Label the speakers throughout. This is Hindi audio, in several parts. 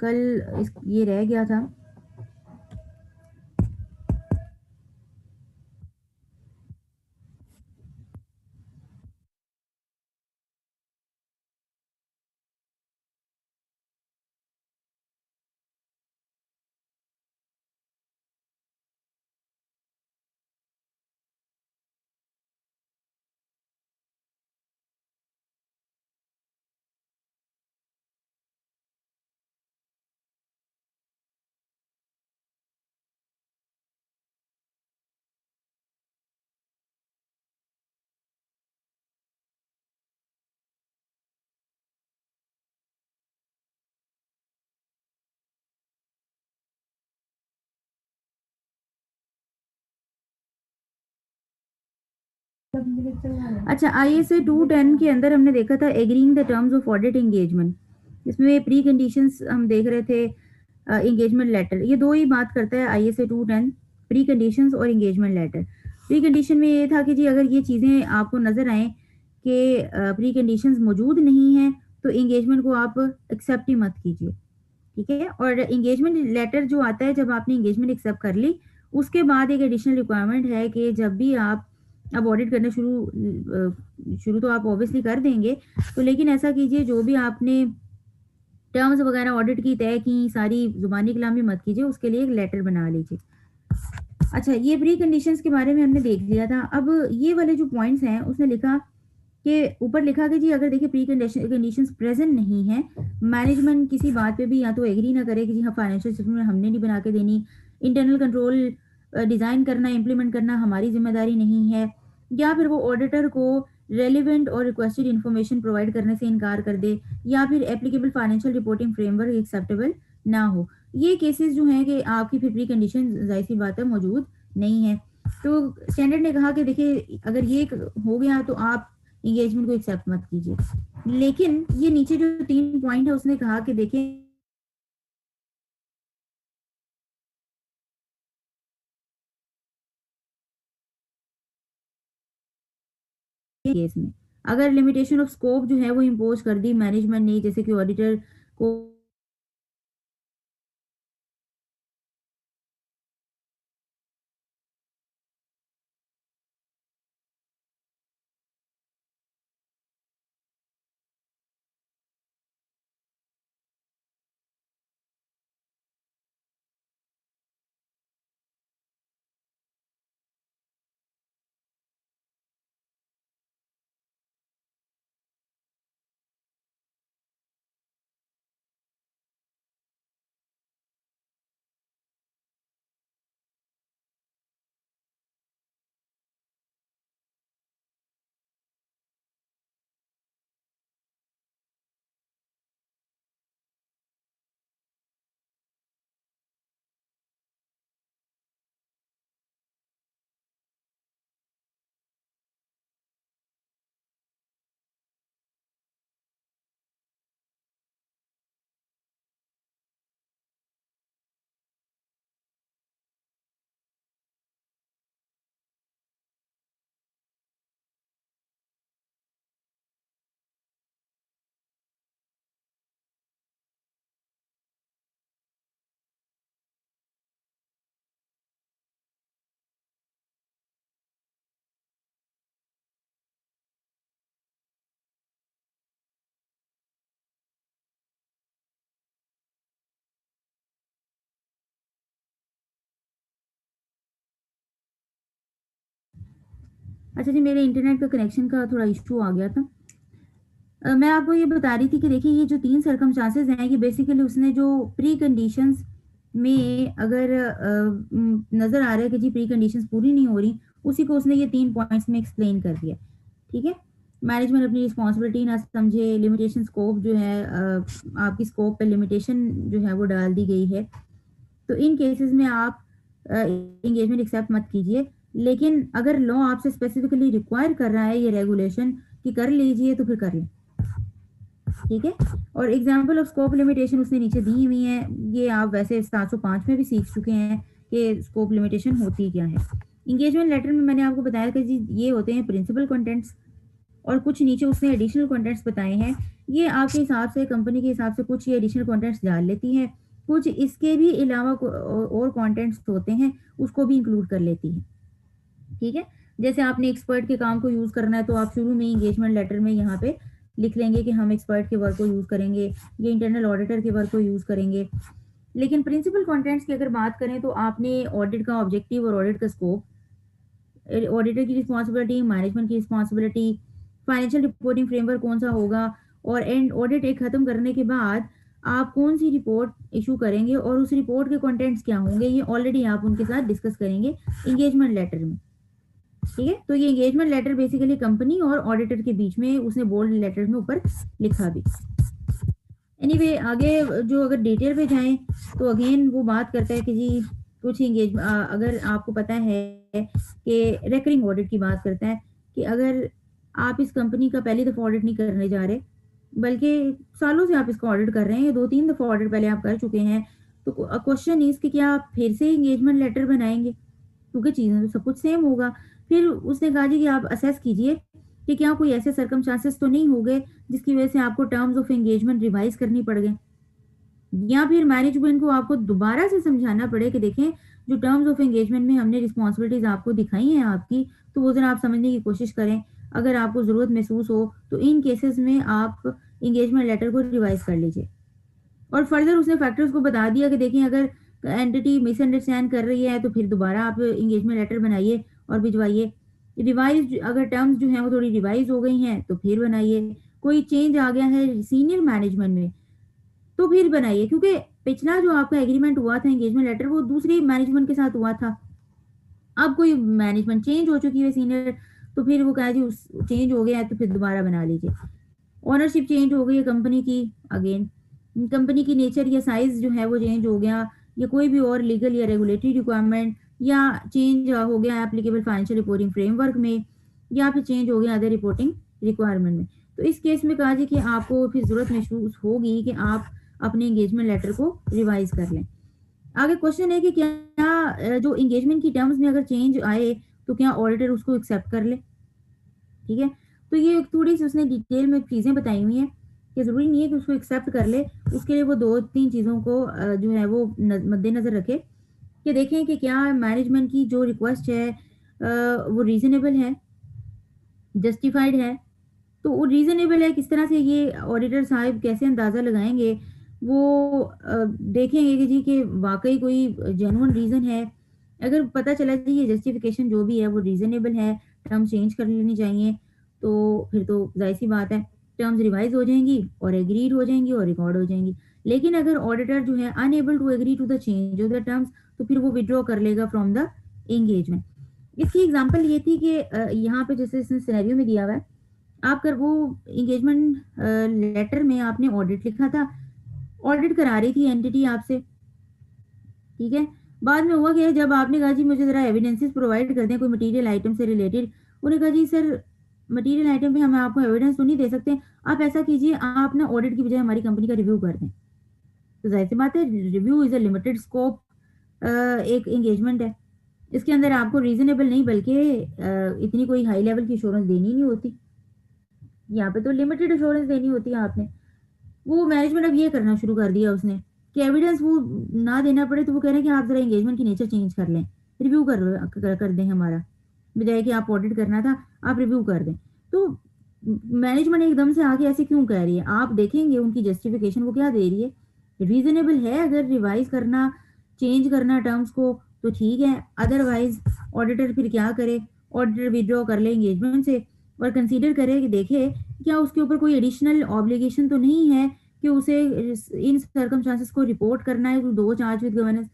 Speaker 1: ये रह गया था। अच्छा, ISA 210 के अंदर हमने देखा था agreeing the terms of audit engagement. इसमें प्री कंडीशंस हम देख रहे थे, एंगेजमेंट लेटर। ये दो ही बात करता है ISA 210, प्री कंडीशंस और एंगेजमेंट लेटर। प्री कंडीशन में ये था कि जी अगर ये चीज़ें आपको नज़र आए कि प्री कंडीशंस मौजूद नहीं हैं तो एंगेजमेंट को आप एक्सेप्ट ही मत कीजिए, ठीक है। और एंगेजमेंट लेटर जो आता है जब आपने एंगेजमेंट एक्सेप्ट कर ली, उसके बाद एक एडिशनल रिक्वायरमेंट है कि जब भी आप अब ऑडिट करना शुरू तो आप ऑब्वियसली कर देंगे, तो लेकिन ऐसा कीजिए जो भी आपने टर्म्स वगैरह ऑडिट की तय की, सारी ज़ुबानी कलामी मत कीजिए, उसके लिए एक लेटर बना लीजिए। अच्छा, ये प्री कंडीशंस के बारे में हमने देख लिया था। अब ये वाले जो पॉइंट्स हैं उसने लिखा कि ऊपर लिखा कि जी अगर देखिए प्री कंडीशंस प्रेजेंट नहीं है, मैनेजमेंट किसी बात पे भी या तो एग्री ना करे कि जी हाँ फाइनेंशियल स्टेटमेंट हमने नहीं बना के देनी, इंटरनल कंट्रोल डिज़ाइन करना इम्प्लीमेंट करना हमारी जिम्मेदारी नहीं है, या फिर वो ऑडिटर को रेलिवेंट और रिक्वेस्टेड इन्फॉर्मेशन प्रोवाइड करने से इनकार कर दे, या फिर applicable financial reporting framework acceptable ना हो। ये केसेस जो हैं कि आपकी फिर प्री कंडीशन जाहिर सी बात है मौजूद नहीं है। तो स्टैंडर्ड ने कहा कि देखिए अगर ये हो गया तो आप एंगेजमेंट को एक्सेप्ट मत कीजिए। लेकिन ये नीचे जो 3 पॉइंट है उसने कहा कि देखिए केस में अगर लिमिटेशन ऑफ स्कोप जो है वो इम्पोज कर दी मैनेजमेंट ने, जैसे कि ऑडिटर को अच्छा जी मेरे इंटरनेट का कनेक्शन का थोड़ा इशू आ गया था। मैं आपको ये बता रही थी कि देखिए ये जो 3 सर्कमस्टांसेस हैं ये बेसिकली उसने जो प्री कंडीशंस में अगर नज़र आ रहा है कि जी प्री कंडीशंस पूरी नहीं हो रही, उसी को उसने ये 3 पॉइंट्स में एक्सप्लेन कर दिया, ठीक है। मैनेजमेंट अपनी रिस्पॉन्सिबिलिटी ना समझे, लिमिटेशन स्कोप जो है आपकी स्कोप पे लिमिटेशन जो है वो डाल दी गई है, तो इन केसेस में आप एंगेजमेंट एक्सेप्ट मत कीजिए। लेकिन अगर लॉ आपसे स्पेसिफिकली रिक्वायर कर रहा है ये रेगुलेशन कि कर लीजिए तो फिर कर लें, ठीक है। और एग्जाम्पल ऑफ स्कोप लिमिटेशन उसने नीचे दी हुई है, ये आप वैसे 705 में भी सीख चुके हैं कि स्कोप लिमिटेशन होती क्या है। इंगेजमेंट लेटर में मैंने आपको बताया कि जी ये होते हैं प्रिंसिपल कंटेंट्स, और कुछ नीचे उसने एडिशनल कंटेंट्स बताए हैं ये आपके हिसाब से, कंपनी के हिसाब से कुछ ये एडिशनल कंटेंट्स डाल लेती है, कुछ इसके भी अलावा और कंटेंट्स होते हैं, उसको भी इंक्लूड कर लेती है। ठीक है? जैसे आपने एक्सपर्ट के काम को यूज़ करना है, तो आप शुरू में एंगेजमेंट लेटर में यहाँ पे लिख लेंगे कि हम एक्सपर्ट के वर्क को यूज़ करेंगे, ये इंटरनल ऑडिटर के वर्क को यूज़ करेंगे। लेकिन प्रिंसिपल कंटेंट्स की अगर बात करें, तो आपने ऑडिट का ऑब्जेक्टिव और ऑडिट का स्कोप, ऑडिटर की रिस्पॉन्सिबिलिटी, मैनेजमेंट की रिस्पॉन्सिबिलिटी, फाइनेंशियल रिपोर्टिंग फ्रेमवर्क कौन-सा होगा, और एंड ऑडिट एक खत्म करने के बाद आप कौन-सी रिपोर्ट इश्यू करेंगे और उस रिपोर्ट के कंटेंट्स क्या होंगे, ये ऑलरेडी आप उनके साथ डिस्कस करेंगे एंगेजमेंट लेटर में। ठीक है? तो ये एंगेजमेंट लेटर बेसिकली कंपनी और ऑडिटर के बीच में उसने बोल्ड लेटर में ऊपर लिखा भी। एनीवे आगे जो अगर डिटेल पे जाएँ, तो अगेन वो बात करता है कि जी कुछ अगर आपको पता है कि रिकरिंग ऑडिट की बात करता है कि अगर आप इस कंपनी का पहली दफ़ा ऑडिट नहीं करने जा रहे, बल्कि सालों से आप इसका ऑडिट कर रहे हैं, 2-3 दफ़ा ऑडिट पहले आप कर चुके हैं, तो क्वेश्चन इज़ कि क्या आप फिर से एंगेजमेंट लेटर बनाएँगे? क्योंकि चीज़ें तो सब कुछ सेम होगा। फिर उसने कहा जी कि आप असेस कीजिए कि क्या कोई ऐसे सर्कमस्टांसेस तो नहीं हो गए जिसकी वज़ह से आपको टर्म्स ऑफ एंगेजमेंट रिवाइज़ करनी पड़ गए। या फिर मैनेजमेंट को आपको दोबारा से समझाना पड़े कि देखें, जो टर्म्स ऑफ एंगेजमेंट में हमने रिस्पॉन्सिबिलिटीज़ आपको दिखाई हैं आपकी, तो वो ज़रा आप समझने की कोशिश करें। अगर आपको ज़रूरत महसूस हो, तो इन केसेज़ में आप एंगेजमेंट लेटर को रिवाइज़ कर लीजिए। और फर्दर उसने फैक्टर्स को बता दिया कि देखिए, अगर एंटिटी मिसअंडरस्टैंड कर रही है, तो फिर दोबारा आप एंगेजमेंट लेटर बनाइए और भिजवाइए। रिवाइज़ अगर टर्म्स जो हैं वो थोड़ी रिवाइज़ हो गई हैं, तो फिर बनाइए। कोई चेंज आ गया है सीनियर मैनेजमेंट में, तो फिर बनाइए, क्योंकि पिछला जो आपका एग्रीमेंट हुआ था एंगेजमेंट लेटर, वो दूसरी मैनेजमेंट के साथ हुआ था। अब कोई मैनेजमेंट चेंज हो चुकी है सीनियर, तो फिर वो कहा जी उस चेंज हो गया है, तो फिर दोबारा बना लीजिए। ओनरशिप चेंज हो गई है कंपनी की, अगेन कंपनी की नेचर या साइज़ जो है वो चेंज हो गया, या कोई भी और लीगल या रेगुलेटरी रिक्वायरमेंट, या चेंज हो गया एप्लीकेबल फाइनेंशियल रिपोर्टिंग फ्रेमवर्क में, या फिर चेंज हो गया अदर रिपोर्टिंग रिक्वायरमेंट में। तो इस केस में कहा जी कि आपको फिर ज़रूरत महसूस होगी कि आप अपने एंगेजमेंट लेटर को रिवाइज़ कर लें। आगे क्वेश्चन है कि क्या जो एंगेजमेंट की टर्म्स में अगर चेंज आए, तो क्या ऑडिटर उसको एक्सेप्ट कर ले? ठीक है? तो ये थोड़ी-सी उसने डिटेल में चीज़ें बताई हुई हैं कि ज़रूरी नहीं है कि उसको एक्सेप्ट कर ले। उसके लिए वो 2-3 चीज़ों को जो है वो मद्देनज़र रखे कि देखें कि क्या मैनेजमेंट की जो रिक्वेस्ट है वो रीज़नेबल है, जस्टिफाइड है। तो वो रीज़नेबल है, किस तरह से ये ऑडिटर साहब कैसे अंदाज़ा लगाएँगे, वो देखेंगे कि जी कि वाक़ई कोई जेन्युइन रीज़न है। अगर पता चला जी ये जस्टिफ़िकेशन जो भी है वो रीज़नेबल है, टर्म चेंज कर लेनी चाहिए, तो फिर तो ज़ाहिर-सी बात है, टर्म्स रिवाइज़ हो जाएँगी और एग्रीड हो जाएँगी और रिकॉर्ड हो जाएँगी। लेकिन अगर ऑडिटर जो है unable to agree to the change of the terms, तो फिर वो विथड्रॉ कर लेगा फ्रॉम द एंगेजमेंट। इसकी एग्ज़ाम्पल ये थी कि यहाँ पे जैसे इसने सिनेरियो में दिया हुआ है, आप कर वो एंगेजमेंट लेटर में आपने ऑडिट लिखा था, ऑडिट करा रही थी एंटिटी आपसे, ठीक है? बाद में हुआ क्या है, जब आपने कहा जी मुझे ज़रा एविडेंसेस प्रोवाइड कर दें कोई मटीरियल आइटम से रिलेटेड, उन्होंने कहा जी सर मटीरियल आइटम पे हम आपको एविडेंस तो नहीं दे सकते, आप ऐसा कीजिए, आप ना ऑडिट की बजाय हमारी कंपनी का रिव्यू कर दें। तो ज़ाहिर-सी बात है, review is a limited scope एक एंगेजमेंट है। इसके अंदर आपको रीज़नेबल नहीं बल्कि इतनी कोई हाई लेवल की एश्योरेंस देनी ही नहीं होती। यहाँ पे तो लिमिटेड एश्योरेंस देनी होती है आपने। वो मैनेजमेंट अब ये करना शुरू कर दिया उसने कि एविडेंस वो ना देना पड़े, तो वो कह रहे हैं कि आप ज़रा एंगेजमेंट की नेचर चेंज कर लें, रिव्यू कर दें हमारा। बजाय कि आप ऑडिट करना था, आप रिव्यू कर दें। तो मैनेजमेंट एकदम से आके ऐसे क्यों कह रही है? आप देखेंगे उनकी जस्टिफिकेशन वो क्या दे रही है। रीज़नेबल है अगर रिवाइज़ करना, चेंज करना टर्म्स को, तो ठीक है, अदरवाइज़ ऑडिटर फिर क्या करे? ऑडिटर विथड्रॉ कर ले एंगेजमेंट से और कंसीडर करे कि देखे क्या उसके ऊपर कोई एडिशनल ऑब्लिगेशन तो नहीं है कि उसे इन सर्कमस्टांसेस को रिपोर्ट करना है, तो दो चार्ज विद गवर्नेंस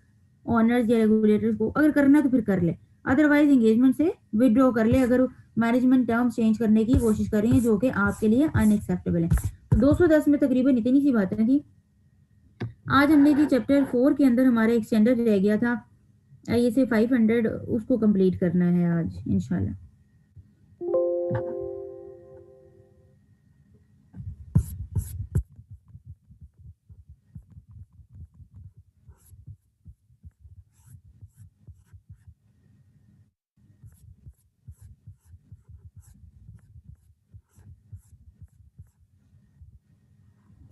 Speaker 1: ऑनर्स या रेगुलेटर्स को, अगर करना है तो फिर कर ले, अदरवाइज एंगेजमेंट से विथड्रॉ कर ले अगर मैनेजमेंट टर्म्स चेंज करने की कोशिश कर रही है जो कि आपके लिए अनएक्सेप्टेबल है। तो 210 में तकरीबन इतनी सी बातें थी। आज हमने जी चैप्टर 4 के अंदर हमारा एक्सटेंडर रह गया था, ये से 500 उसको कंप्लीट करना है आज इंशाल्लाह।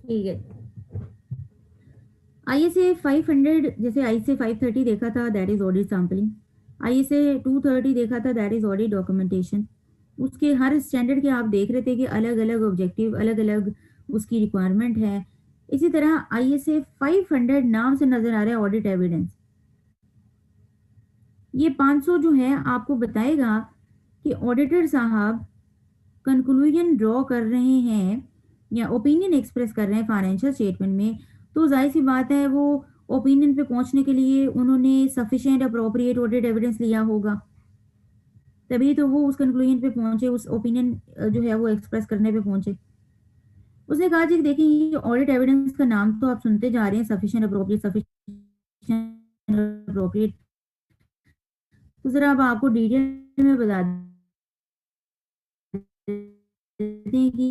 Speaker 1: ठीक है। ISA 500 जैसे ISA 530 देखा था, that is audit sampling. ISA 230 देखा था, दैट इज ऑडिट डॉक्यूमेंटेशन। उसके हर स्टैंडर्ड के आप देख रहे थे कि अलग अलग ऑब्जेक्टिव, अलग अलग उसकी रिक्वायरमेंट है। इसी तरह ISA 500 नाम से नजर आ रहा है ऑडिट एविडेंस। ये 500 जो है आपको बताएगा कि ऑडिटर साहब कंक्लूजन ड्रॉ कर रहे हैं या ओपिनियन एक्सप्रेस कर रहे हैं फाइनेंशियल स्टेटमेंट में, तो जाहिर सी बात है वो ओपिनियन पे पहुंचने के लिए उन्होंने सफिशिएंट अप्रोप्रिएट ऑडिट एविडेंस लिया होगा, तभी तो वो उस कंक्लूजन पे पहुंचे, उस ओपिनियन जो है वो एक्सप्रेस करने पे पहुंचे। उसने कहा जी देखिए ये ऑडिट एविडेंस का नाम तो आप सुनते जा रहे हैं, सफिशिएंट अप्रोप्रिएट, सफिशिएंट अप्रोप्रिएट, तो जरा अब आपको डिटेल में बता देते हैं कि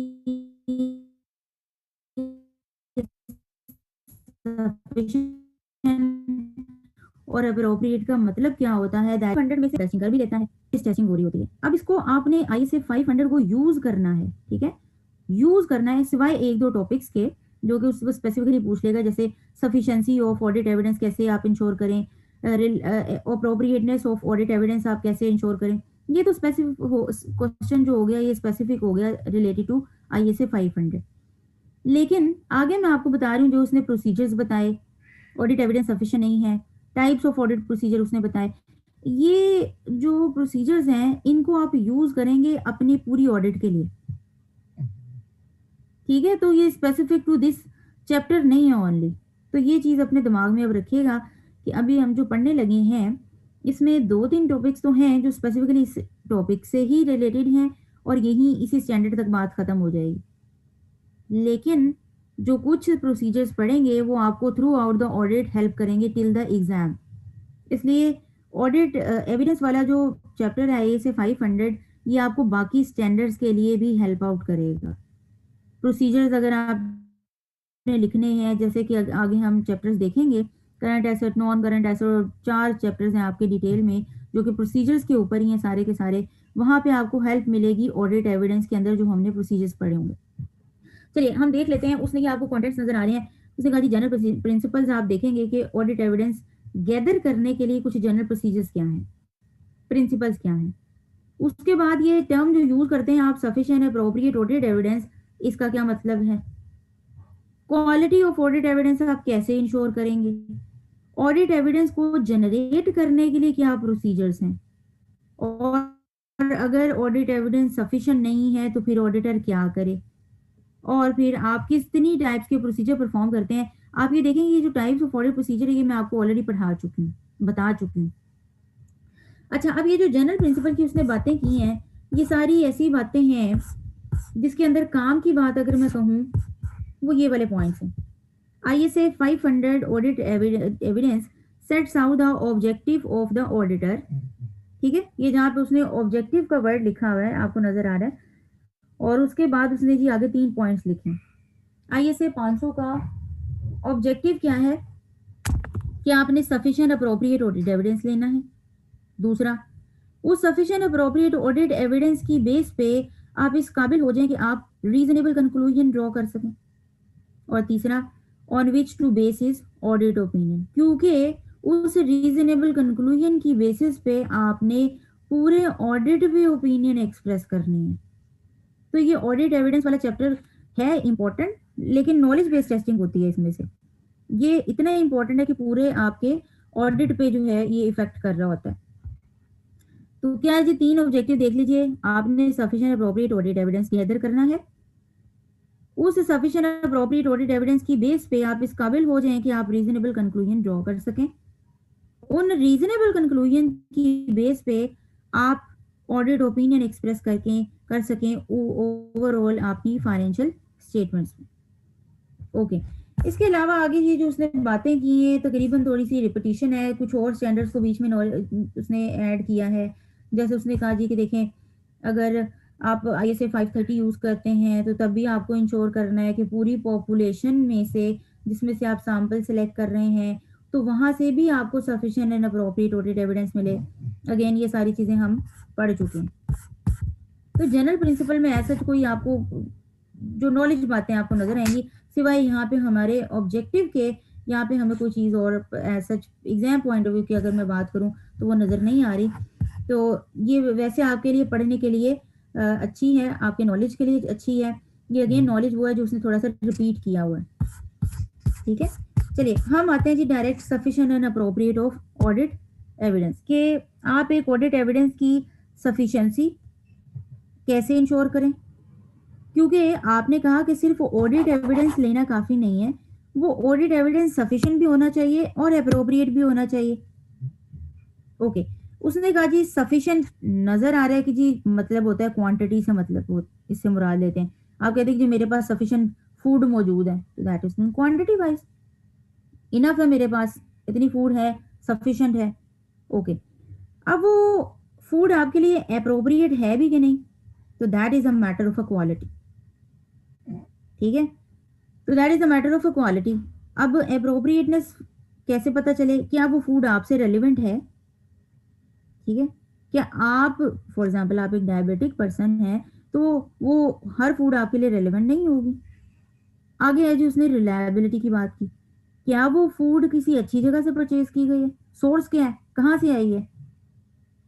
Speaker 1: और अप्रोप्रिएट का मतलब क्या होता है। 500 में से टेस्टिंग कर भी लेता है, इस टेस्टिंग हो रही होती है। अब इसको आपने ISA 500 को यूज करना है, ठीक है, यूज करना है सिवाय एक दो टॉपिक्स के जो कि उसको स्पेसिफिकली पूछ लेगा, जैसे सफिशिएंसी ऑफ ऑडिट एविडेंस कैसे आप इंश्योर करें, अप्रोप्रिएटनेस ऑफ ऑडिट एविडेंस आप कैसे इंश्योर करें। ये तो स्पेसिफिक क्वेश्चन जो हो गया, ये स्पेसिफिक हो गया रिलेटेड टू ISA 500। लेकिन आगे मैं आपको बता रही हूँ जो उसने प्रोसीजर्स बताए, ऑडिट एविडेंस सफिशिएंट नहीं है, टाइप्स ऑफ ऑडिट प्रोसीजर उसने बताए। ये जो प्रोसीजर्स हैं इनको आप यूज करेंगे अपनी पूरी ऑडिट के लिए, ठीक है, तो ये स्पेसिफिक टू दिस चैप्टर नहीं है ओनली। तो ये चीज अपने दिमाग में अब रखिएगा कि अभी हम जो पढ़ने लगे हैं इसमें दो तीन टॉपिक्स तो हैं जो स्पेसिफिकली इस टॉपिक से ही रिलेटेड हैं और यही इसी स्टैंडर्ड तक बात खत्म हो जाएगी। लेकिन जो कुछ प्रोसीजर्स पढ़ेंगे वो आपको through out the audit help करेंगे टिल द एग्जाम। इसलिए ऑडिट एविडेंस वाला जो चैप्टर है ISA 500, ये आपको बाकी स्टैंडर्ड्स के लिए भी हेल्प आउट करेगा। प्रोसीजर्स अगर आपने लिखने हैं, जैसे कि आगे हम चैप्टर्स देखेंगे, current asset, non current asset, 4 chapters हैं आपके डिटेल में जो कि प्रोसीजर्स के ऊपर ही हैं सारे के सारे। वहां पे आपको हेल्प मिलेगी ऑडिट एविडेंस के अंदर जो हमने प्रोसीजर्स पढ़े होंगे। चलिए हम देख लेते हैं। उसने ये आपको कॉन्टेंट्स नजर आ रहे हैं। उसने कहा जी जनरल प्रिंसिपल्स आप देखेंगे कि ऑडिट एविडेंस गैदर करने के लिए कुछ जनरल प्रोसीजर्स क्या हैं, प्रिंसिपल्स क्या हैं। उसके बाद ये टर्म जो यूज करते हैं आप, सफिशिएंट अप्रोप्रिएट ऑडिट एविडेंस, इसका क्या मतलब है, क्वालिटी ऑफ ऑडिट एविडेंस आप कैसे इंश्योर करेंगे, ऑडिट एविडेंस को जनरेट करने के लिए क्या प्रोसीजर्स हैं, और अगर ऑडिट एविडेंस सफिशिएंट नहीं है तो फिर ऑडिटर क्या करे, और फिर आप कितनी टाइप्स के प्रोसीजर परफॉर्म करते हैं। आप ये देखेंगे ये जो टाइप्स ऑफ ऑडिट प्रोसीजर है ये मैं आपको ऑलरेडी पढ़ा चुकी हूँ, बता चुकी हूँ। अच्छा, अब ये जो जनरल प्रिंसिपल की उसने बातें की हैं, ये सारी ऐसी बातें हैं जिसके अंदर काम की बात अगर मैं कहूँ वो ये वाले पॉइंट्स हैं। ISA 500 audit evidence sets out the objective of the auditor, ठीक है, ये जहाँ पे उसने ऑब्जेक्टिव का वर्ड लिखा हुआ है आपको नजर आ रहा है, और उसके बाद उसने जी आगे 3 पॉइंट्स लिखे। ISA 500 का ऑब्जेक्टिव क्या है कि आपने सफिशिएंट अप्रोप्रिएट ऑडिट एविडेंस लेना है। दूसरा, उस सफिशिएंट अप्रोप्रिएट ऑडिट एविडेंस की बेस पे आप इस काबिल हो जाएं कि आप रीजनेबल कंक्लूजन ड्रॉ कर सकें। और तीसरा, on which to basis audit opinion, क्योंकि उस रीजनेबल कंक्लूजन की बेसिस पे आपने पूरे ऑडिट पे ओपिनियन एक्सप्रेस करनी है। तो ये ऑडिट एविडेंस वाला चैप्टर है इंपॉर्टेंट, लेकिन नॉलेज बेस्ड टेस्टिंग होती है इसमें से। ये इतना इंपॉर्टेंट है कि पूरे आपके ऑडिट पे जो है ये इफेक्ट कर रहा होता है। तो क्या है जी, 3 ऑब्जेक्टिव देख लीजिए। आपने sufficient appropriate audit evidence gather करना है। उस सफिशिएंट अप्रोप्रिएट ऑडिट एविडेंस की बेस पे आप इस काबिल हो जाएं कि आप रीजनेबल कंक्लूजन ड्रॉ कर सकें। उन रीजनेबल कंक्लूजन की बेस पे आप ऑडिट ओपिनियन एक्सप्रेस करके कर सकें ओवरऑल आपकी फाइनेंशियल स्टेटमेंट्स में। ओके, इसके अलावा आगे ये जो उसने बातें की हैं तकरीबन थोड़ी सी रिपीटिशन है, कुछ और स्टैंडर्ड्स को बीच में उसने ऐड किया है। जैसे उसने कहा जी कि देखें, अगर आप ISA 530 यूज़ करते हैं तो तब भी आपको इंश्योर करना है कि पूरी पॉपुलेशन में से जिसमें से आप सैंपल सेलेक्ट कर रहे हैं तो वहाँ से भी आपको sufficient and appropriate audit evidence मिले। अगेन ये सारी चीज़ें हम पढ़ चुके हैं। तो जनरल प्रिंसिपल में ऐसा कोई आपको जो नॉलेज बातें आपको नजर आएंगी, सिवाय यहाँ पे हमारे ऑब्जेक्टिव के, यहाँ पे हमें कोई चीज़ और सच एग्जाम पॉइंट ऑफ व्यू की अगर मैं बात करूँ तो वो नज़र नहीं आ रही। तो ये वैसे आपके लिए पढ़ने के लिए अच्छी है, आपके नॉलेज के लिए अच्छी है। ये अगेन नॉलेज वो है जो उसने थोड़ा सा रिपीट किया हुआ है। ठीक है, चलिए हम आते हैं जी direct sufficient and appropriate of audit evidence के आप एक ऑडिट एविडेंस की सफिशिएंसी कैसे इंश्योर करें, क्योंकि आपने कहा कि सिर्फ ऑडिट एविडेंस लेना काफ़ी नहीं है, वो ऑडिट एविडेंस सफिशिएंट भी होना चाहिए और अप्रोप्रिएट भी होना चाहिए। ओके, उसने कहा जी सफिशिएंट नज़र आ रहा है कि जी मतलब होता है क्वांटिटी से मतलब वो इससे मुराद लेते हैं। आप कहते हैं कि मेरे पास सफिशिएंट फूड मौजूद है, तो that is quantity wise enough है, मेरे पास इतनी फूड है, सफिशिएंट है। ओके, अब वो फूड आपके लिए अप्रोप्रिएट है भी कि नहीं, तो that is a matter of a quality. ठीक है, तो that is a matter of a quality. अब अप्रोप्रिएटनेस कैसे पता चले, क्या वो फूड आपसे रेलिवेंट है। ठीक है, क्या आप फॉर एग्जांपल आप एक डायबिटिक पर्सन है तो वो हर फूड आपके लिए रेलिवेंट नहीं होगी। आगे है जी उसने रिलायबिलिटी की बात की, क्या वो फूड किसी अच्छी जगह से परचेज की गई है, सोर्स क्या है, कहाँ से आई है,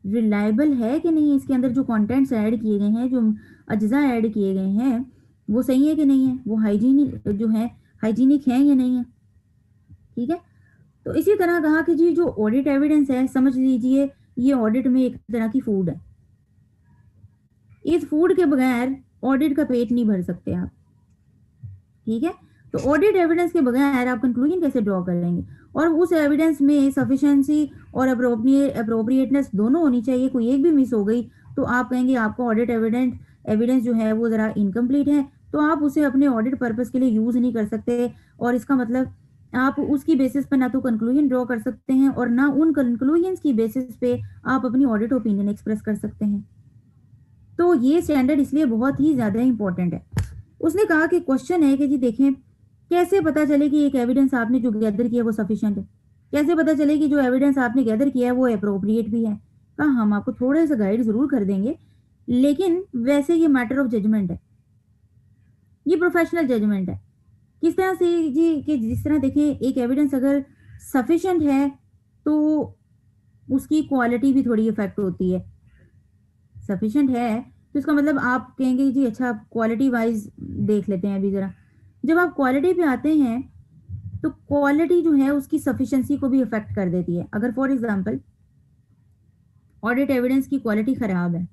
Speaker 1: रिलायबल है कि नहीं, इसके अंदर जो कंटेंट्स ऐड किए गए हैं, जो अज्जा ऐड किए गए हैं वो सही है कि नहीं है, वो हाइजीनिक जो है हाइजीनिक है या नहीं है। ठीक है, तो इसी तरह कहा कि जी जो ऑडिट एविडेंस है समझ लीजिए ये ऑडिट में एक तरह की फूड है, इस फूड के बगैर ऑडिट का पेट नहीं भर सकते आप। ठीक है, तो ऑडिट एविडेंस के बगैर आप कंक्लूजन कैसे ड्रॉ करेंगे, और उस एविडेंस में सफिशिएंसी और अप्रोप्रिएटनेस दोनों होनी चाहिए, कोई एक भी मिस हो गई तो आप कहेंगे आपका ऑडिट एविडेंस जो है वो ज़रा इनकम्प्लीट है, तो आप उसे अपने ऑडिट पर्पस के लिए यूज़ नहीं कर सकते, और इसका मतलब आप उसकी बेसिस पर ना तो कंक्लूजन ड्रॉ कर सकते हैं और ना उन कंक्लूजन्स की बेसिस पे आप अपनी ऑडिट ओपिनियन एक्सप्रेस कर सकते हैं। तो ये स्टैंडर्ड इसलिए बहुत ही ज़्यादा इंपॉर्टेंट है। उसने कहा कि क्वेश्चन है कि जी देखें कैसे पता चले कि एक एविडेंस आपने जो गैदर किया वो सफिशिएंट है, कैसे पता चले कि जो एविडेंस आपने गैदर किया है वो अप्रोप्रिएट भी है। कहा हम आपको थोड़ा सा गाइड जरूर कर देंगे, लेकिन वैसे ये मैटर ऑफ जजमेंट है, ये प्रोफेशनल जजमेंट है। किस तरह से जी कि जिस तरह देखें एक एविडेंस अगर सफिशिएंट है तो उसकी क्वालिटी भी थोड़ी इफेक्ट होती है। सफिशिएंट है तो इसका मतलब आप कहेंगे जी अच्छा क्वालिटी वाइज देख लेते हैं अभी ज़रा। जब आप क्वालिटी पे आते हैं तो क्वालिटी जो है उसकी सफिशिएंसी को भी इफेक्ट कर देती है। अगर फॉर एग्जांपल ऑडिट एविडेंस की क्वालिटी खराब है,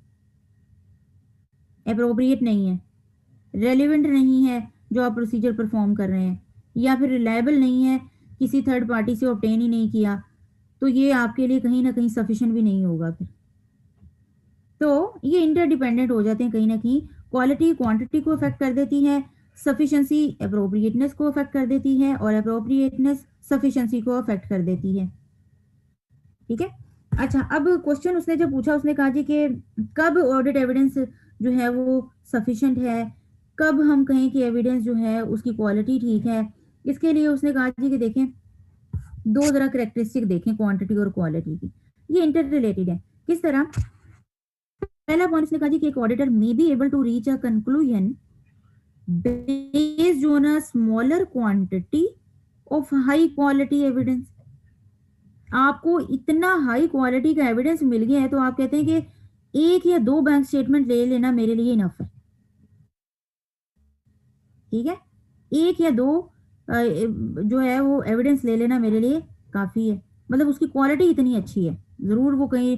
Speaker 1: अप्रोप्रिएट नहीं है, रेलिवेंट नहीं है जो आप प्रोसीजर परफॉर्म कर रहे हैं, या फिर रिलायबल नहीं है, किसी थर्ड पार्टी से ऑब्टेन ही नहीं किया, तो ये आपके लिए कहीं ना कहीं सफिशिएंट भी नहीं होगा फिर। तो ये इंटरडिपेंडेंट हो जाते हैं कहीं ना कहीं, क्वालिटी क्वांटिटी को अफेक्ट कर देती है, सफिशिएंसी अप्रोप्रिएटनेस को अफेक्ट कर देती है, और अप्रोप्रिएटनेस सफिशिएंसी को अफेक्ट कर देती है। ठीक है, अच्छा अब क्वेश्चन उसने जब पूछा उसने कहा जी कि कब ऑडिट एविडेंस जो है वो सफिशिएंट है, कब हम कहें कि एविडेंस जो है उसकी क्वालिटी ठीक है। इसके लिए उसने कहा जी कि देखें दो जरा करेक्टरिस्टिक देखें क्वांटिटी और क्वालिटी की, ये इंटर रिलेटेड है। किस तरह, पहला पॉइंट उसने कहा जी कि एक auditor may be able to reach a conclusion based on a smaller quantity of high quality evidence. आपको इतना हाई क्वालिटी का एविडेंस मिल गया है तो आप कहते हैं कि एक या दो बैंक स्टेटमेंट ले लेना मेरे लिए इनफ है। ठीक है, एक या दो जो है वो एविडेंस ले लेना मेरे लिए काफ़ी है, मतलब उसकी क्वालिटी इतनी अच्छी है। ज़रूर वो कहीं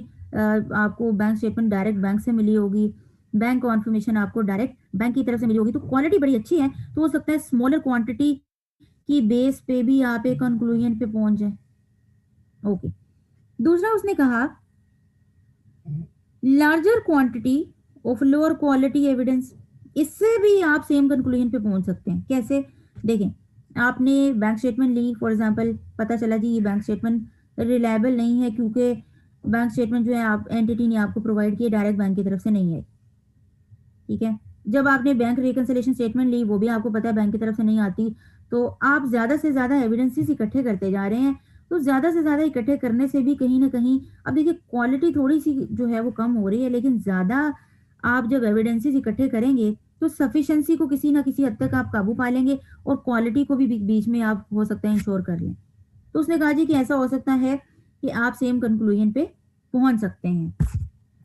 Speaker 1: आपको बैंक स्टेटमेंट डायरेक्ट बैंक से मिली होगी, बैंक कॉन्फर्मेशन आपको डायरेक्ट बैंक की तरफ से मिली होगी, तो क्वालिटी बड़ी अच्छी है, तो हो सकता है स्मॉलर क्वांटिटी की बेस पे भी आप एक कंक्लूजन पे पहुंच जाए। ओके, दूसरा उसने कहा larger quantity of lower quality evidence, इससे भी आप सेम कंक्लूजन पे पहुंच सकते हैं। कैसे, देखें आपने बैंक स्टेटमेंट ली फॉर एग्जांपल, पता चला जी ये बैंक स्टेटमेंट रिलायबल नहीं है क्योंकि बैंक स्टेटमेंट जो है आप एंटिटी ने आपको प्रोवाइड किया, डायरेक्ट बैंक की तरफ से नहीं है। ठीक है, जब आपने बैंक रिकंसिलिएशन स्टेटमेंट ली वो भी आपको पता है बैंक की तरफ से नहीं आती, तो आप ज़्यादा से ज़्यादा एविडेंसेस इकट्ठे करते जा रहे हैं, तो ज़्यादा से ज़्यादा इकट्ठे करने से भी कहीं ना कहीं अब देखिए क्वालिटी थोड़ी सी जो है वो कम हो रही है, लेकिन ज़्यादा आप जब एविडेंसेस इकट्ठे करेंगे तो सफिशिएंसी को किसी ना किसी हद तक आप काबू पा लेंगे और क्वालिटी को भी बीच में आप हो सकता है इंश्योर कर लें। तो उसने कहा जी कि ऐसा हो सकता है कि आप सेम कंक्लूजन पे पहुंच सकते हैं।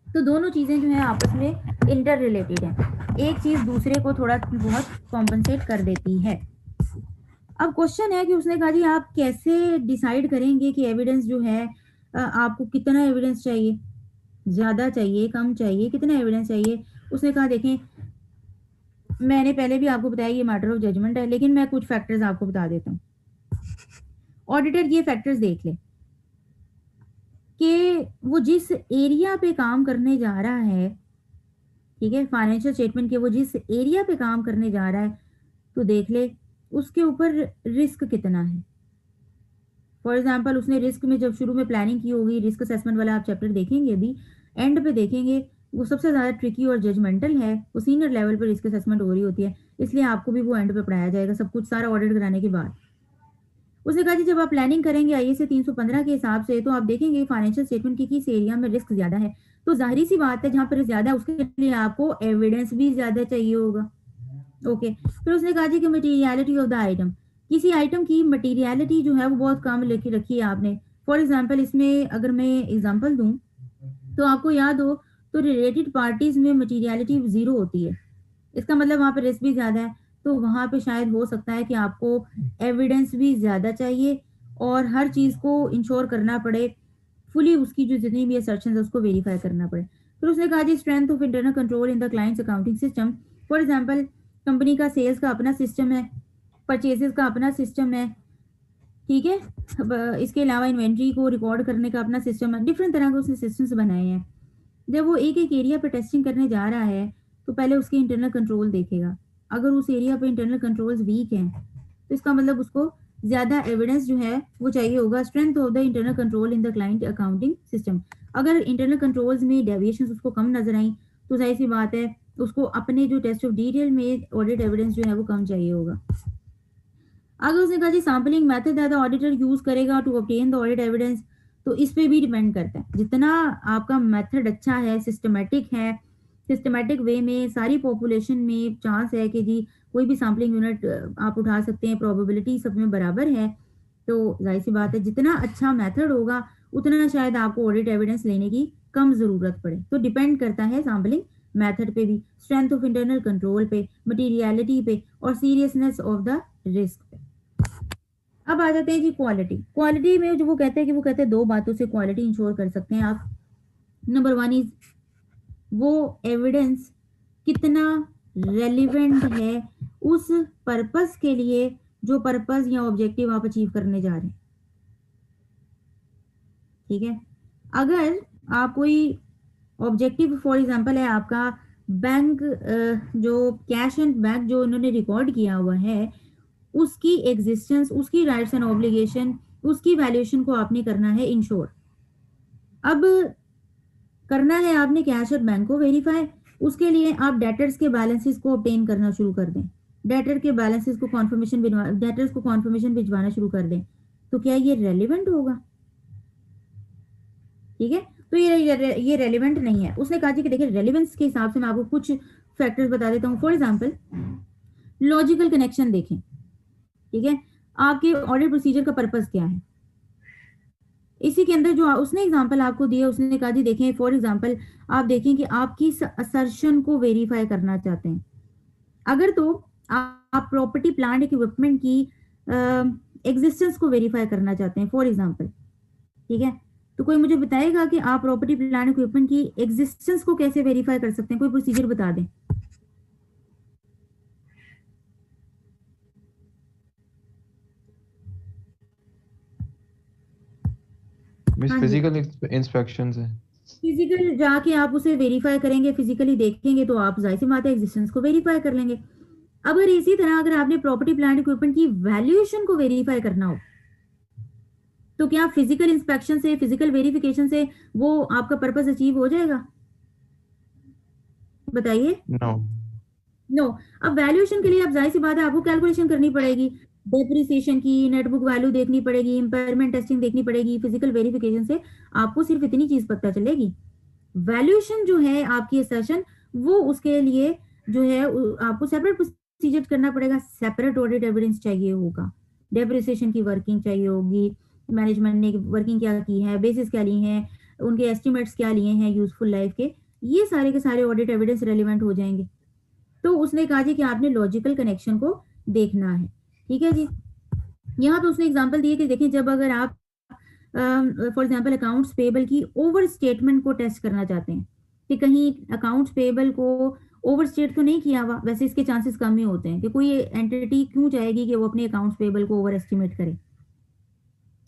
Speaker 1: तो दोनों चीज़ें जो है आपस में इंटर रिलेटेड हैं, एक चीज़ दूसरे को थोड़ा बहुत कॉम्पनसेट कर देती है। अब क्वेश्चन है कि उसने कहा जी आप कैसे डिसाइड करेंगे कि एविडेंस जो है आपको कितना एविडेंस चाहिए, ज़्यादा चाहिए, कम चाहिए, कितना एविडेंस चाहिए। उसने कहा देखें, मैंने पहले भी आपको बताया ये मैटर ऑफ जजमेंट है, लेकिन मैं कुछ फैक्टर्स आपको बता देता हूँ। ऑडिटर ये फैक्टर्स देख ले कि वो जिस एरिया पे काम करने जा रहा है, ठीक है, फाइनेंशियल स्टेटमेंट के वो जिस एरिया पे काम करने जा रहा है, तो देख ले उसके ऊपर रिस्क कितना है। फॉर एग्जाम्पल उसने रिस्क में जब शुरू में प्लानिंग की होगी, रिस्क असेसमेंट वाला आप चैप्टर देखेंगे, अभी एंड पे देखेंगे, वो सबसे ज़्यादा ट्रिकी और जजमेंटल है, वो सीनियर लेवल पर रिस्क असेसमेंट हो रही होती है, इसलिए आपको भी वो एंड पे पढ़ाया जाएगा सब कुछ सारा ऑडिट कराने के बाद। उसने कहा कि जब आप प्लानिंग करेंगे आईएएस 315 के हिसाब से, तो आप देखेंगे फाइनेंशियल स्टेटमेंट की किस एरिया में रिस्क ज्यादा है, तो जाहिर सी बात है जहां पर ज्यादा है उसके लिए आपको एविडेंस भी ज्यादा चाहिए होगा। ओके, फिर उसने कहा जी कि मटीरियलिटी ऑफ द आइटम, किसी आइटम की मटीरियलिटी जो है वो बहुत कम लेके रखी है आपने। फॉर एग्जाम्पल इसमें अगर मैं एग्जाम्पल दूं तो आपको याद हो तो रिलेटेड पार्टीज में मटीरियलिटी जीरो होती है, इसका मतलब वहां पर रिस्क भी ज्यादा है, तो वहां पे शायद हो सकता है कि आपको एविडेंस भी ज्यादा चाहिए और हर चीज को इंश्योर करना पड़े, फुली उसकी जो जितनी भी असर्शन है उसको वेरीफाई करना पड़े। फिर उसने कहा जी strength of internal control in the client's accounting system. For example company का सेल्स का अपना सिस्टम है, परचेजेस का अपना सिस्टम है, ठीक है, इसके अलावा इन्वेंट्री को रिकॉर्ड करने का अपना सिस्टम है, डिफरेंट तरह के उसने सिस्टम्स बनाए हैं। जब वो एक एक एरिया पे टेस्टिंग करने जा रहा है तो पहले उसके इंटरनल कंट्रोल देखेगा, अगर उस एरिया पे इंटरनल कंट्रोल्स वीक हैं तो इसका मतलब उसको ज़्यादा एविडेंस जो है वो चाहिए होगा, strength of the internal control in the client accounting system. अगर इंटरनल कंट्रोल्स में डेविएशंस उसको कम नजर आई तो जाहिर सी बात है उसको अपने जो टेस्ट ऑफ डिटेल में ऑडिट एविडेंस जो है वो कम चाहिए होगा। आगे उसने कहा जी सैम्पलिंग मेथड है द ऑडिटर यूज करेगा to obtain the audit evidence, तो इस पे भी डिपेंड करता है, जितना आपका मेथड अच्छा है, सिस्टमेटिक है, सिस्टमेटिक वे में सारी पॉपुलेशन में चांस है कि जी कोई भी सैम्पलिंग यूनिट आप उठा सकते हैं, प्रोबेबिलिटी सब में बराबर है, तो जाहिर सी बात है जितना अच्छा मेथड होगा उतना शायद आपको ऑडिट एविडेंस लेने की कम ज़रूरत पड़े। तो डिपेंड करता है सैम्पलिंग मेथड पे भी, स्ट्रेंथ ऑफ इंटरनल कंट्रोल पे, मटीरियलिटी पे और सीरियसनेस ऑफ द रिस्क पे। अब आ जाते हैं जी क्वालिटी। क्वालिटी में जो वो कहते हैं कि वो कहते हैं दो बातों से क्वालिटी इंश्योर कर सकते हैं आप। नंबर वन इज वो एविडेंस कितना रेलिवेंट है उस पर्पस के लिए जो पर्पस या ऑब्जेक्टिव आप अचीव करने जा रहे हैं, ठीक है। अगर आप कोई ऑब्जेक्टिव फॉर एग्जांपल है आपका बैंक, जो कैश एंड बैंक जो उन्होंने रिकॉर्ड किया हुआ है उसकी एग्जिस्टेंस, उसकी राइट्स एंड ऑब्लिगेशन, उसकी वैल्यूएशन को आपने करना है इंश्योर। अब करना है आपने कैश और बैंक को वेरीफाई, उसके लिए आप डेटर्स के बैलेंसेस को ऑब्टेन करना शुरू कर दें, डेटर के बैलेंसेस को कॉन्फर्मेशन डेटर्स को कॉन्फर्मेशन भिजवाना शुरू कर दें, तो क्या ये रेलिवेंट होगा? ठीक है, तो ये रेलिवेंट नहीं है। उसने कहा कि देखिए रेलिवेंस के हिसाब से मैं आपको कुछ फैक्टर्स बता देता हूँ। फॉर एग्जाम्पल लॉजिकल कनेक्शन देखें, ठीक है, आपके ऑडिट प्रोसीजर का पर्पस क्या है, इसी के अंदर जो उसने एग्जांपल आपको दिया, उसने कहा जी देखें फॉर एग्जांपल आप देखें कि आप किस असर्शन को वेरीफाई करना चाहते हैं। अगर तो आप प्रॉपर्टी प्लांट इक्विपमेंट की एग्जिस्टेंस को वेरीफाई करना चाहते हैं फॉर एग्जांपल, ठीक है, तो कोई मुझे बताएगा कि आप प्रॉपर्टी प्लांट इक्विपमेंट की एग्जिस्टेंस को कैसे वेरीफाई कर सकते हैं, कोई प्रोसीजर बता दें।
Speaker 2: मिस
Speaker 1: हाँ जी,
Speaker 2: फिजिकल इंस्पेक्शन से।
Speaker 1: फिजिकल जाके आप उसे वेरीफाई करेंगे, फिजिकली देखेंगे तो आप जाहिर सी बात है एग्जिस्टेंस को वेरीफाई कर लेंगे। अगर इसी तरह अगर आपने प्रॉपर्टी प्लांट इक्विपमेंट की वैल्यूएशन को वेरीफाई करना हो तो क्या फिजिकल इंस्पेक्शन से, फिजिकल वेरिफिकेशन से वो आपका पर्पस अचीव हो जाएगा? बताइए।
Speaker 2: नो।
Speaker 1: नो। अब वैल्यूएशन के लिए अब जाहिर सी बात है आपको कैलकुलेशन करनी पड़ेगी, डेप्रिसिएशन की, नेटबुक वैल्यू देखनी पड़ेगी, इंपेयरमेंट टेस्टिंग देखनी पड़ेगी। फिजिकल वेरिफिकेशन से आपको सिर्फ इतनी चीज पता चलेगी। वैल्यूएशन जो है आपकी असर्शन वो उसके लिए जो है आपको सेपरेट प्रोसीजर करना पड़ेगा, सेपरेट ऑडिट एविडेंस चाहिए होगा, डेप्रिसिएशन की वर्किंग चाहिए होगी, मैनेजमेंट ने वर्किंग क्या की है, बेसिस क्या लिए हैं, उनके एस्टिमेट्स क्या लिए हैं यूजफुल लाइफ के, ये सारे के सारे ऑडिट एविडेंस रेलिवेंट हो जाएंगे। तो उसने कहा जी कि आपने लॉजिकल कनेक्शन को देखना है। ठीक है जी। यहाँ पे उसने एग्जांपल दिए कि देखें, जब अगर आप फॉर एग्जांपल अकाउंट्स पेबल की ओवर स्टेटमेंट को टेस्ट करना चाहते हैं कि कहीं अकाउंट्स पेबल को ओवर स्टेट तो नहीं किया हुआ, वैसे इसके चांसेस कम ही होते हैं कि कोई एंटिटी क्यों चाहेगी कि वो अपने अकाउंट्स पेबल को ओवर एस्टिमेट करे।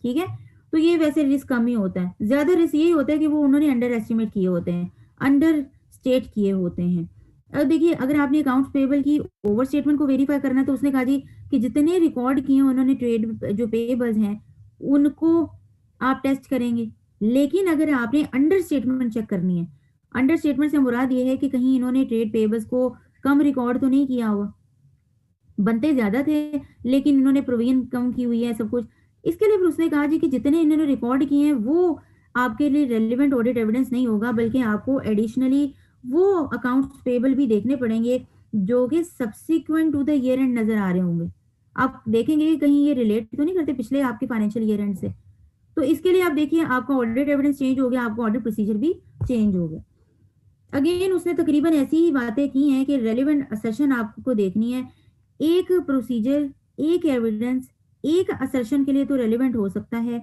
Speaker 1: ठीक है, तो ये वैसे रिस्क कम ही होता है, ज्यादा रिस्क यही होता है कि वो उन्होंने अंडर एस्टिमेट किए होते हैं, अंडर स्टेट किए होते हैं। अब देखिए, अगर आपने अकाउंट्स पेबल की ओवर स्टेटमेंट को वेरीफाई करना है तो उसने कहा जी कि जितने रिकॉर्ड किए उन्होंने ट्रेड जो पेबल्स हैं उनको आप टेस्ट करेंगे। लेकिन अगर आपने अंडर स्टेटमेंट चेक करनी है, अंडर स्टेटमेंट से मुराद ये है कि कहीं इन्होंने ट्रेड पेबल्स को कम रिकॉर्ड तो नहीं किया हुआ, बनते ज्यादा थे लेकिन इन्होंने प्रोविजन कम की हुई है सब कुछ। इसके लिए फिर उसने कहा जी कि जितने इन्होंने रिकॉर्ड किए हैं वो आपके लिए रेलिवेंट ऑडिट एविडेंस नहीं होगा, बल्कि आपको एडिशनली वो अकाउंट्स पेबल भी देखने पड़ेंगे जो कि subsequent to the year end नजर आ रहे होंगे। आप देखेंगे कि कहीं ये रिलेट तो नहीं करते पिछले आपके फाइनेंशियल ईयर एंड से। तो इसके लिए आप देखिए, आपका ऑडिट एविडेंस चेंज हो गया, आपका ऑडिट प्रोसीजर भी चेंज हो गया। अगेन उसने तकरीबन ऐसी ही बातें की हैं कि रेलिवेंट असर्शन आपको देखनी है। एक प्रोसीजर, एक एविडेंस, एक असर्शन के लिए तो रेलिवेंट हो सकता है,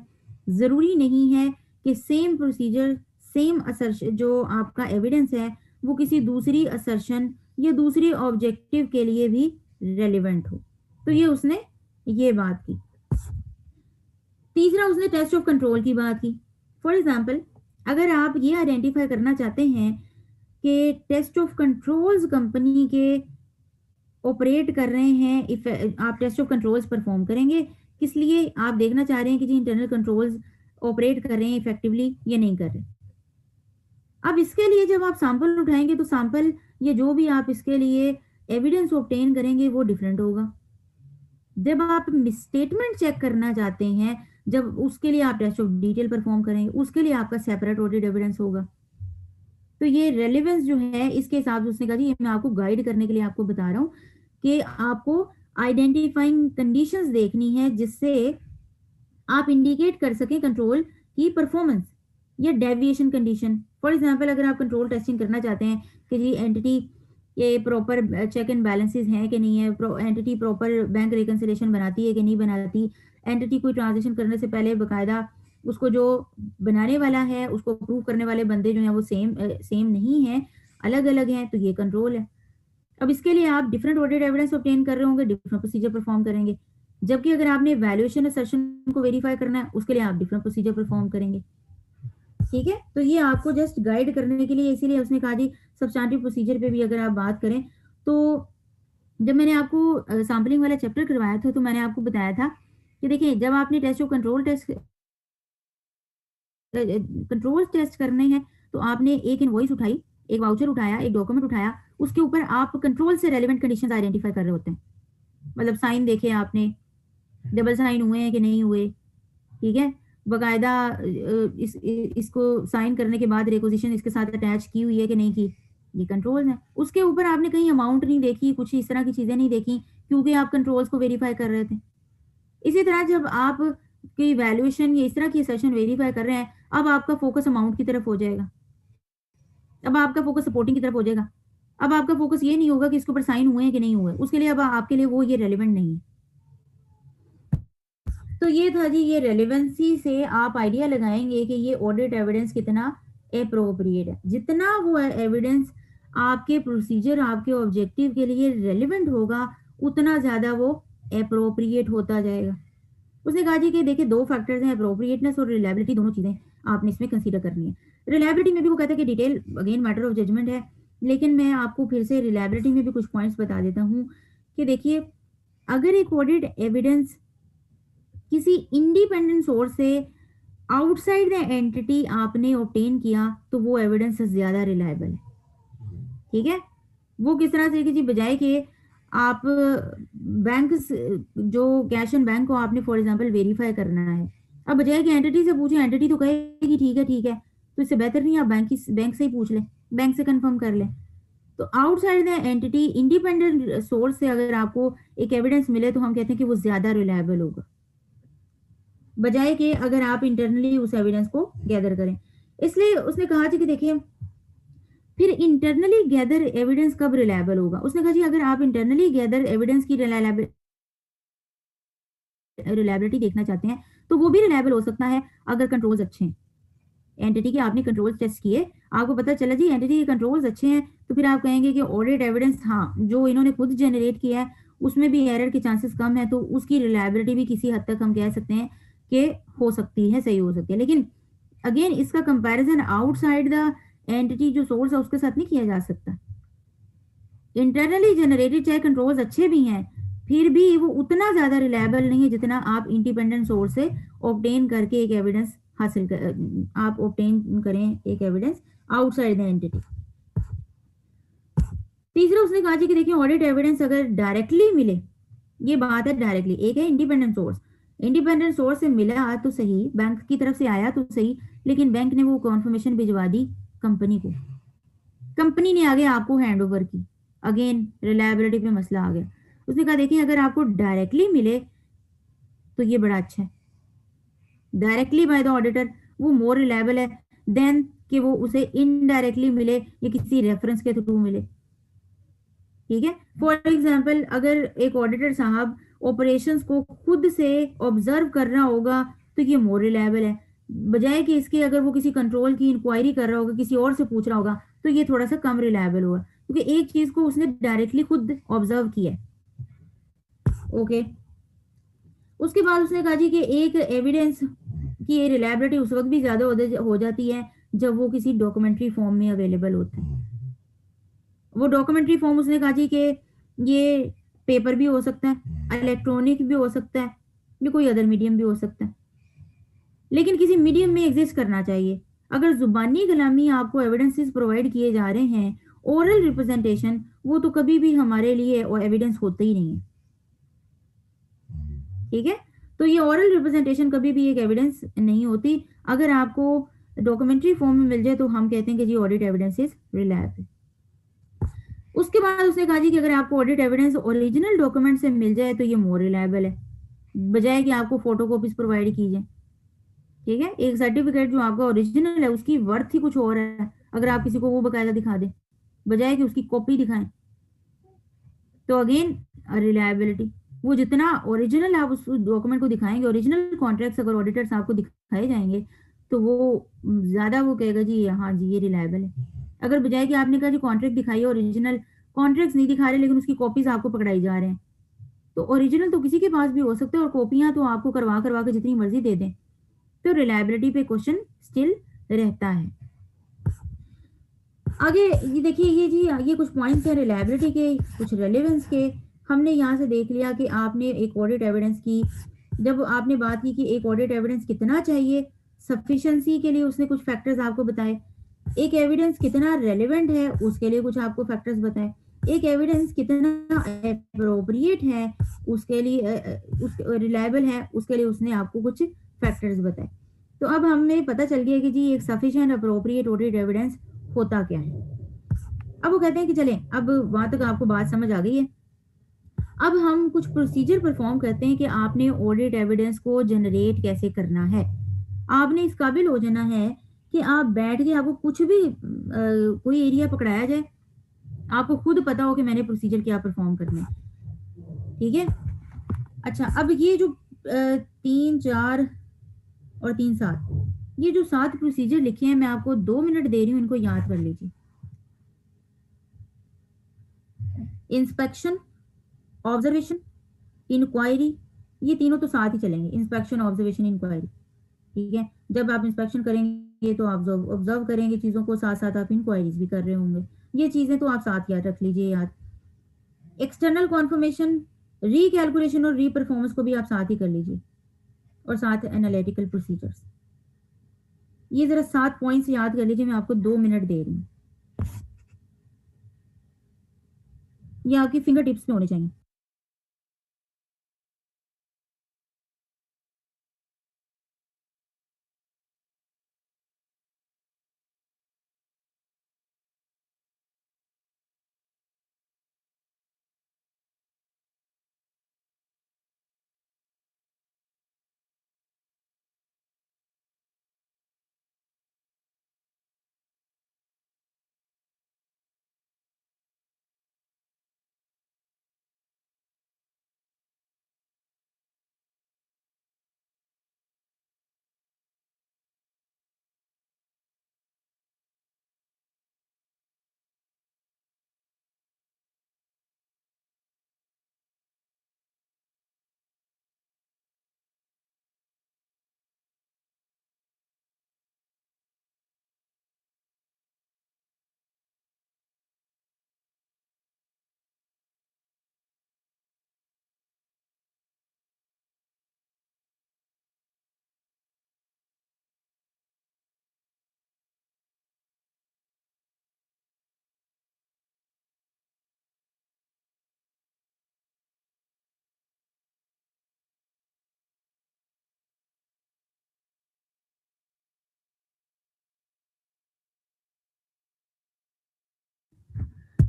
Speaker 1: जरूरी नहीं है कि सेम प्रोसीजर, सेम असर्शन जो आपका एविडेंस है वो किसी दूसरी असर्शन या दूसरी ऑब्जेक्टिव के लिए भी रेलिवेंट हो। तो ये उसने ये बात की। तीसरा, उसने टेस्ट ऑफ कंट्रोल की बात की। फॉर एग्जाम्पल, अगर आप ये आइडेंटिफाई करना चाहते हैं कि टेस्ट ऑफ कंट्रोल्स कंपनी के ऑपरेट कर रहे हैं, इफ आप टेस्ट ऑफ कंट्रोल्स परफॉर्म करेंगे, किस लिए आप देखना चाह रहे हैं कि जी इंटरनल कंट्रोल्स ऑपरेट कर रहे हैं इफेक्टिवली या नहीं कर रहे। अब इसके लिए जब आप सैंपल उठाएंगे तो सैंपल या जो भी आप इसके लिए एविडेंस ऑब्टेन करेंगे वो डिफरेंट होगा। जब आप स्टेटमेंट चेक करना चाहते हैं, जब उसके लिए आप टेस्ट ऑफ डिटेल परफॉर्म करेंगे, उसके लिए आपका सेपरेट ऑडिट एविडेंस होगा। तो ये रेलेवेंस जो है इसके हिसाब से उसने कहा जी, ये मैं आपको गाइड करने के लिए आपको बता रहा हूँ कि आपको आइडेंटिफाइंग कंडीशंस देखनी है जिससे आप इंडिकेट कर सकें कंट्रोल की परफॉर्मेंस या डेविएशन कंडीशन। फॉर एग्जांपल, अगर आप कंट्रोल टेस्टिंग करना चाहते हैं कि जी एंटिटी ये प्रॉपर चेक एंड बैलेंसेस हैं कि नहीं है, एंटिटी प्रॉपर बैंक रिकंसिलेशन बनाती है कि नहीं बनाती, एंटिटी कोई ट्रांजेक्शन करने से पहले बकायदा उसको जो बनाने वाला है उसको अप्रूव करने वाले बंदे जो हैं वो सेम नहीं है, अलग अलग हैं, तो ये कंट्रोल है। अब इसके लिए आप डिफरेंट ऑडिट एविडेंस ऑब्टेन कर रहे होंगे, डिफरेंट प्रोसीजर परफॉर्म करेंगे। जबकि अगर आपने वैल्यूएशन असर्शन को वेरीफाई करना है उसके लिए आप डिफरेंट प्रोसीजर परफॉर्म करेंगे। ठीक है, तो ये आपको जस्ट गाइड करने के लिए, इसीलिए उसने कहा जी सब्सटैंटिव प्रोसीजर पे भी अगर आप बात करें तो जब मैंने आपको सैम्पलिंग वाला चैप्टर करवाया था तो मैंने आपको बताया था कि देखिए, जब आपने टेस्ट ऑफ कंट्रोल टेस्ट करने हैं तो आपने एक इनवॉइस उठाई, एक वाउचर उठाया, एक डॉक्यूमेंट उठाया, उसके ऊपर आप कंट्रोल से रेलेवेंट कंडीशंस आइडेंटिफाई कर रहे होते हैं। मतलब साइन देखे आपने, डबल साइन हुए हैं कि नहीं हुए, ठीक है, बकायदा इसको साइन करने के बाद रिक्विजिशन इसके साथ अटैच की हुई है कि नहीं की, ये कंट्रोल है। उसके ऊपर आपने कहीं अमाउंट नहीं देखी, कुछ इस तरह की चीजें नहीं देखी क्योंकि आप कंट्रोल्स को वेरीफाई कर रहे थे। इसी तरह जब आप की वैल्यूएशन या इस तरह की सेशन वेरीफाई कर रहे हैं, अब आपका फोकस अमाउंट की तरफ हो जाएगा, अब आपका फोकस सपोर्टिंग की तरफ हो जाएगा। अब आपका फोकस ये नहीं होगा कि इसके ऊपर साइन हुए हैं कि नहीं हुए, उसके लिए अब आपके लिए वो ये रेलिवेंट नहीं है। तो ये था जी, ये रेलिवेंसी से आप आइडिया लगाएंगे कि ये ऑडिट एविडेंस कितना अप्रोप्रिएट है। जितना वो एविडेंस आपके प्रोसीजर, आपके ऑब्जेक्टिव के लिए रेलिवेंट होगा, उतना ज्यादा वो अप्रोप्रिएट होता जाएगा। उसने कहा जी कि देखिए, दो फैक्टर्स हैं, अप्रोप्रिएटनेस और रिलायबिलिटी, दोनों चीजें आपने इसमें कंसीडर करनी है। रिलायबिलिटी में भी वो कहता है कि detail again matter of judgement है, लेकिन मैं आपको फिर से रिलायबिलिटी में भी कुछ पॉइंट्स बता देता हूँ कि देखिए, अगर एक ऑडिट एविडेंस किसी इंडिपेंडेंट सोर्स से आउटसाइड द एंटिटी आपने ऑब्टेन किया तो वो एविडेंस ज्यादा रिलायबल है। ठीक है, वो किस तरह से कि जी, बजाय के आप बैंक जो कैश एंड बैंक को आपने फॉर एग्जांपल वेरीफाई करना है, अब बजाय कि एंटिटी से पूछे, एंटिटी तो कहेगी ठीक है ठीक है, तो इससे बेहतर नहीं आप बैंक से ही पूछ लें, बैंक से कंफर्म कर लें। तो outside the entity independent source से अगर आपको एक एविडेंस मिले तो हम कहते हैं कि वो ज्यादा रिलायबल होगा, बजाय कि अगर आप इंटरनली उस एविडेंस को गैदर करें। इसलिए उसने कहा जी कि देखिए फिर इंटरनली गैदर एविडेंस कब रिलायबल होगा। उसने कहा जी अगर आप इंटरनली गैदर एविडेंस की रिलायबिलिटी देखना चाहते हैं तो वो भी रिलायबल हो सकता है अगर कंट्रोल्स अच्छे हैं। एंटिटी के आपने कंट्रोल्स टेस्ट किए, आपको पता चला जी एंटिटी के कंट्रोल्स अच्छे हैं, तो फिर आप कहेंगे कि ऑडिट एविडेंस हाँ जो इन्होंने खुद जनरेट किया है उसमें भी एरर के चांसेस कम है, तो उसकी रिलायबिलिटी भी किसी हद तक हम कह सकते हैं कि हो सकती है, सही हो सकती है। लेकिन अगेन इसका कंपैरिजन आउटसाइड द एंटिटी जो सोर्स है उसके साथ नहीं किया जा सकता। इंटरनली जनरेटेड चाहे कंट्रोल्स अच्छे भी हैं, फिर भी वो उतना ज्यादा रिलायबल नहीं है जितना आप इंडिपेंडेंट सोर्स से ऑब्टेन करके एक एविडेंस हासिल कर, आप ऑब्टेन करें एक एविडेंस आउटसाइड द एंटिटी। तीसरा उसने कहा कि देखिए ऑडिट एविडेंस अगर डायरेक्टली मिले, ये बात है डायरेक्टली, एक है इंडिपेंडेंट सोर्स, इंडिपेंडेंट सोर्स से मिला तो सही, बैंक की तरफ से आया तो सही, लेकिन बैंक ने वो कॉन्फर्मेशन भिजवा दी कंपनी को, कंपनी ने आगे आपको हैंड ओवर की, अगेन रिलायबिलिटी पे मसला आ गया। उसने कहा देखिए अगर आपको डायरेक्टली मिले तो ये बड़ा अच्छा है, डायरेक्टली बाय द ऑडिटर वो मोर रिलायबल है देन कि वो उसे इनडायरेक्टली मिले या किसी रेफरेंस के थ्रू मिले। ठीक है, फॉर एग्जाम्पल अगर एक ऑडिटर साहब ऑपरेशंस को खुद से ऑब्जर्व कर रहा होगा तो ये मोर रिलायबल है, बजाय कि इसके अगर वो किसी कंट्रोल की इंक्वायरी कर रहा होगा, किसी और से पूछ रहा होगा, तो ये थोड़ा सा कम रिलायबल होगा, क्योंकि एक चीज को उसने डायरेक्टली खुद ऑब्जर्व किया है। ओके, उसके बाद उसने कहा जी कि एक एविडेंस की रिलायबिलिटी उस वक्त भी ज्यादा हो जाती है जब वो किसी डॉक्यूमेंट्री फॉर्म में अवेलेबल होता है। वो डॉक्यूमेंट्री फॉर्म उसने कहा जी कि ये पेपर भी हो सकता है, इलेक्ट्रॉनिक भी हो सकता है, ये कोई अदर मीडियम भी हो सकता है, लेकिन किसी मीडियम में एग्जिस्ट करना चाहिए। अगर जुबानी कलामी आपको एविडेंसेस प्रोवाइड किए जा रहे हैं, ओरल रिप्रेजेंटेशन, वो तो कभी भी हमारे लिए एविडेंस होते ही नहीं है। ठीक है, तो ये ओरल रिप्रेजेंटेशन कभी भी एक एविडेंस नहीं होती। अगर आपको डॉक्यूमेंट्री फॉर्म में मिल जाए तो हम कहते हैं कि जी ऑडिट एविडेंस इज रिलायबल। उसके बाद उसने कहा जी कि अगर आपको ऑडिट एविडेंस ओरिजिनल डॉक्यूमेंट से मिल जाए तो ये मोर रिलायबल है, बजाय कि आपको फोटो कॉपीज प्रोवाइड की जाए। ठीक है, एक सर्टिफिकेट जो आपका ओरिजिनल है उसकी वर्थ ही कुछ और है अगर आप किसी को वो बकायदा दिखा दें, बजाय कि उसकी कॉपी दिखाएं। तो अगेन रिलायबिलिटी, वो जितना ओरिजिनल आप उस डॉक्यूमेंट को दिखाएंगे, ओरिजिनल कॉन्ट्रैक्ट्स अगर ऑडिटर्स आपको दिखाए जाएंगे तो वो ज्यादा वो कहेगा जी हाँ जी ये रिलायबल है। अगर बजाय कि आपने कहा जी कॉन्ट्रैक्ट दिखाइए, ओरिजिनल कॉन्ट्रैक्ट्स नहीं दिखा रहे लेकिन उसकी कॉपीज आपको पकड़ाई जा रहे हैं, तो ओरिजिनल तो किसी के पास भी हो सकते हैं और कॉपियां तो आपको करवा करवा के जितनी मर्जी दे दें, तो रिलायबिलिटी पे क्वेश्चन स्टिल रहता है। आगे ये देखिए, ये जी ये कुछ पॉइंट्स हैं रिलायबिलिटी के, कुछ रेलेवेंस के। हमने यहाँ से देख लिया कि आपने एक ऑडिट एविडेंस की, जब आपने बात की कि एक ऑडिट एविडेंस कितना चाहिए, सफिशिएंसी के लिए उसने कुछ फैक्टर्स आपको बताए, एक एविडेंस कितना रेलेवेंट है उसके लिए कुछ आपको फैक्टर्स बताए, एक एविडेंस कितना अप्रोप्रिएट है उसके लिए उस रिलायबल है उसके लिए उसने आपको कुछ फैक्टर्स बताए। तो अब हमें पता चल गया कि जी एक सफिशिएंट अप्रोप्रिएट ऑडिट एविडेंस होता क्या है। अब वो कहते हैं कि चलें, अब वहां तक आपको बात समझ आ गई है, अब हम कुछ प्रोसीजर परफॉर्म करते हैं कि आपने ऑडिट एविडेंस को जनरेट कैसे करना है। आपने इस काबिल हो जाना है कि आप बैठ के आपको कुछ भी कोई एरिया पकड़ाया जाए, आपको खुद पता हो कि मैंने प्रोसीजर क्या परफॉर्म करना है। ठीक है, अच्छा अब ये जो 3, 4 और 3, 7, ये जो 7 प्रोसीजर लिखे हैं मैं आपको 2 मिनट दे रही हूँ, इनको याद कर लीजिए। इंस्पेक्शन, ऑब्जर्वेशन, इंक्वायरी, ये तीनों तो साथ ही चलेंगे, इंस्पेक्शन ऑब्जर्वेशन इंक्वायरी। ठीक है, जब आप इंस्पेक्शन करेंगे तो आप ऑब्जर्व करेंगे चीज़ों को, साथ साथ आप इंक्वायरीज भी कर रहे होंगे, ये चीज़ें तो आप साथ याद रख लीजिए। याद, एक्सटर्नल कॉन्फर्मेशन, रीकैलकुलेशन और रीपरफॉर्मेंस को भी आप साथ ही कर लीजिए, और साथ एनालिटिकल प्रोसीजर्स। ये जरा 7 पॉइंट्स याद कर लीजिए, मैं आपको 2 मिनट दे रही हूँ, ये आपकी फिंगर टिप्स पे होने चाहिए।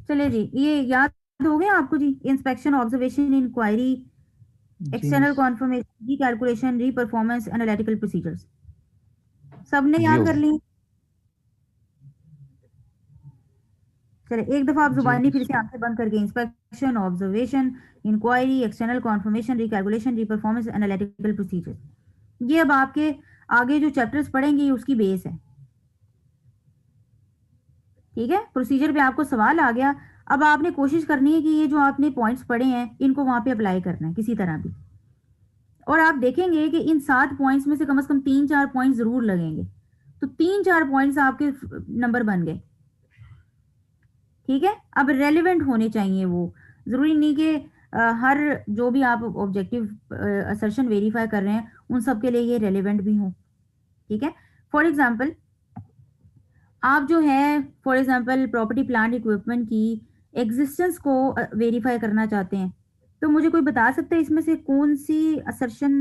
Speaker 1: चलिए जी, ये याद हो गया आपको जी? Inspection, observation, inquiry, external confirmation, recalculation, reperformance, analytical procedures, सबने
Speaker 2: जी
Speaker 1: याद
Speaker 2: हो
Speaker 1: कर
Speaker 2: गया।
Speaker 1: ली? चलिए एक दफा आप
Speaker 2: जी
Speaker 1: जुबानी फिर
Speaker 2: मिस।
Speaker 1: से आंखें बंद करके inspection, observation, inquiry, external confirmation, recalculation, reperformance, analytical procedures, ये अब आपके आगे जो चैप्टर्स पढ़ेंगे ये उसकी बेस है। ठीक है, प्रोसीजर पे आपको सवाल आ गया, अब आपने कोशिश करनी है कि ये जो आपने पॉइंट्स पढ़े हैं इनको वहां पे अप्लाई करना है किसी तरह भी, और आप देखेंगे कि इन 7 पॉइंट्स में से कम 3-4 पॉइंट्स जरूर लगेंगे, तो 3-4 पॉइंट्स आपके नंबर बन गए। ठीक है, अब रेलिवेंट होने चाहिए वो, जरूरी नहीं कि हर जो भी आप ऑब्जेक्टिव असर्शन वेरीफाई कर रहे हैं उन सब के लिए ये रेलिवेंट भी हो। ठीक है, फॉर एग्जाम्पल आप जो है for example property plant equipment की एग्जिस्टेंस को वेरीफाई करना चाहते हैं, तो मुझे कोई बता सकता है इसमें से कौन सी असर्शन,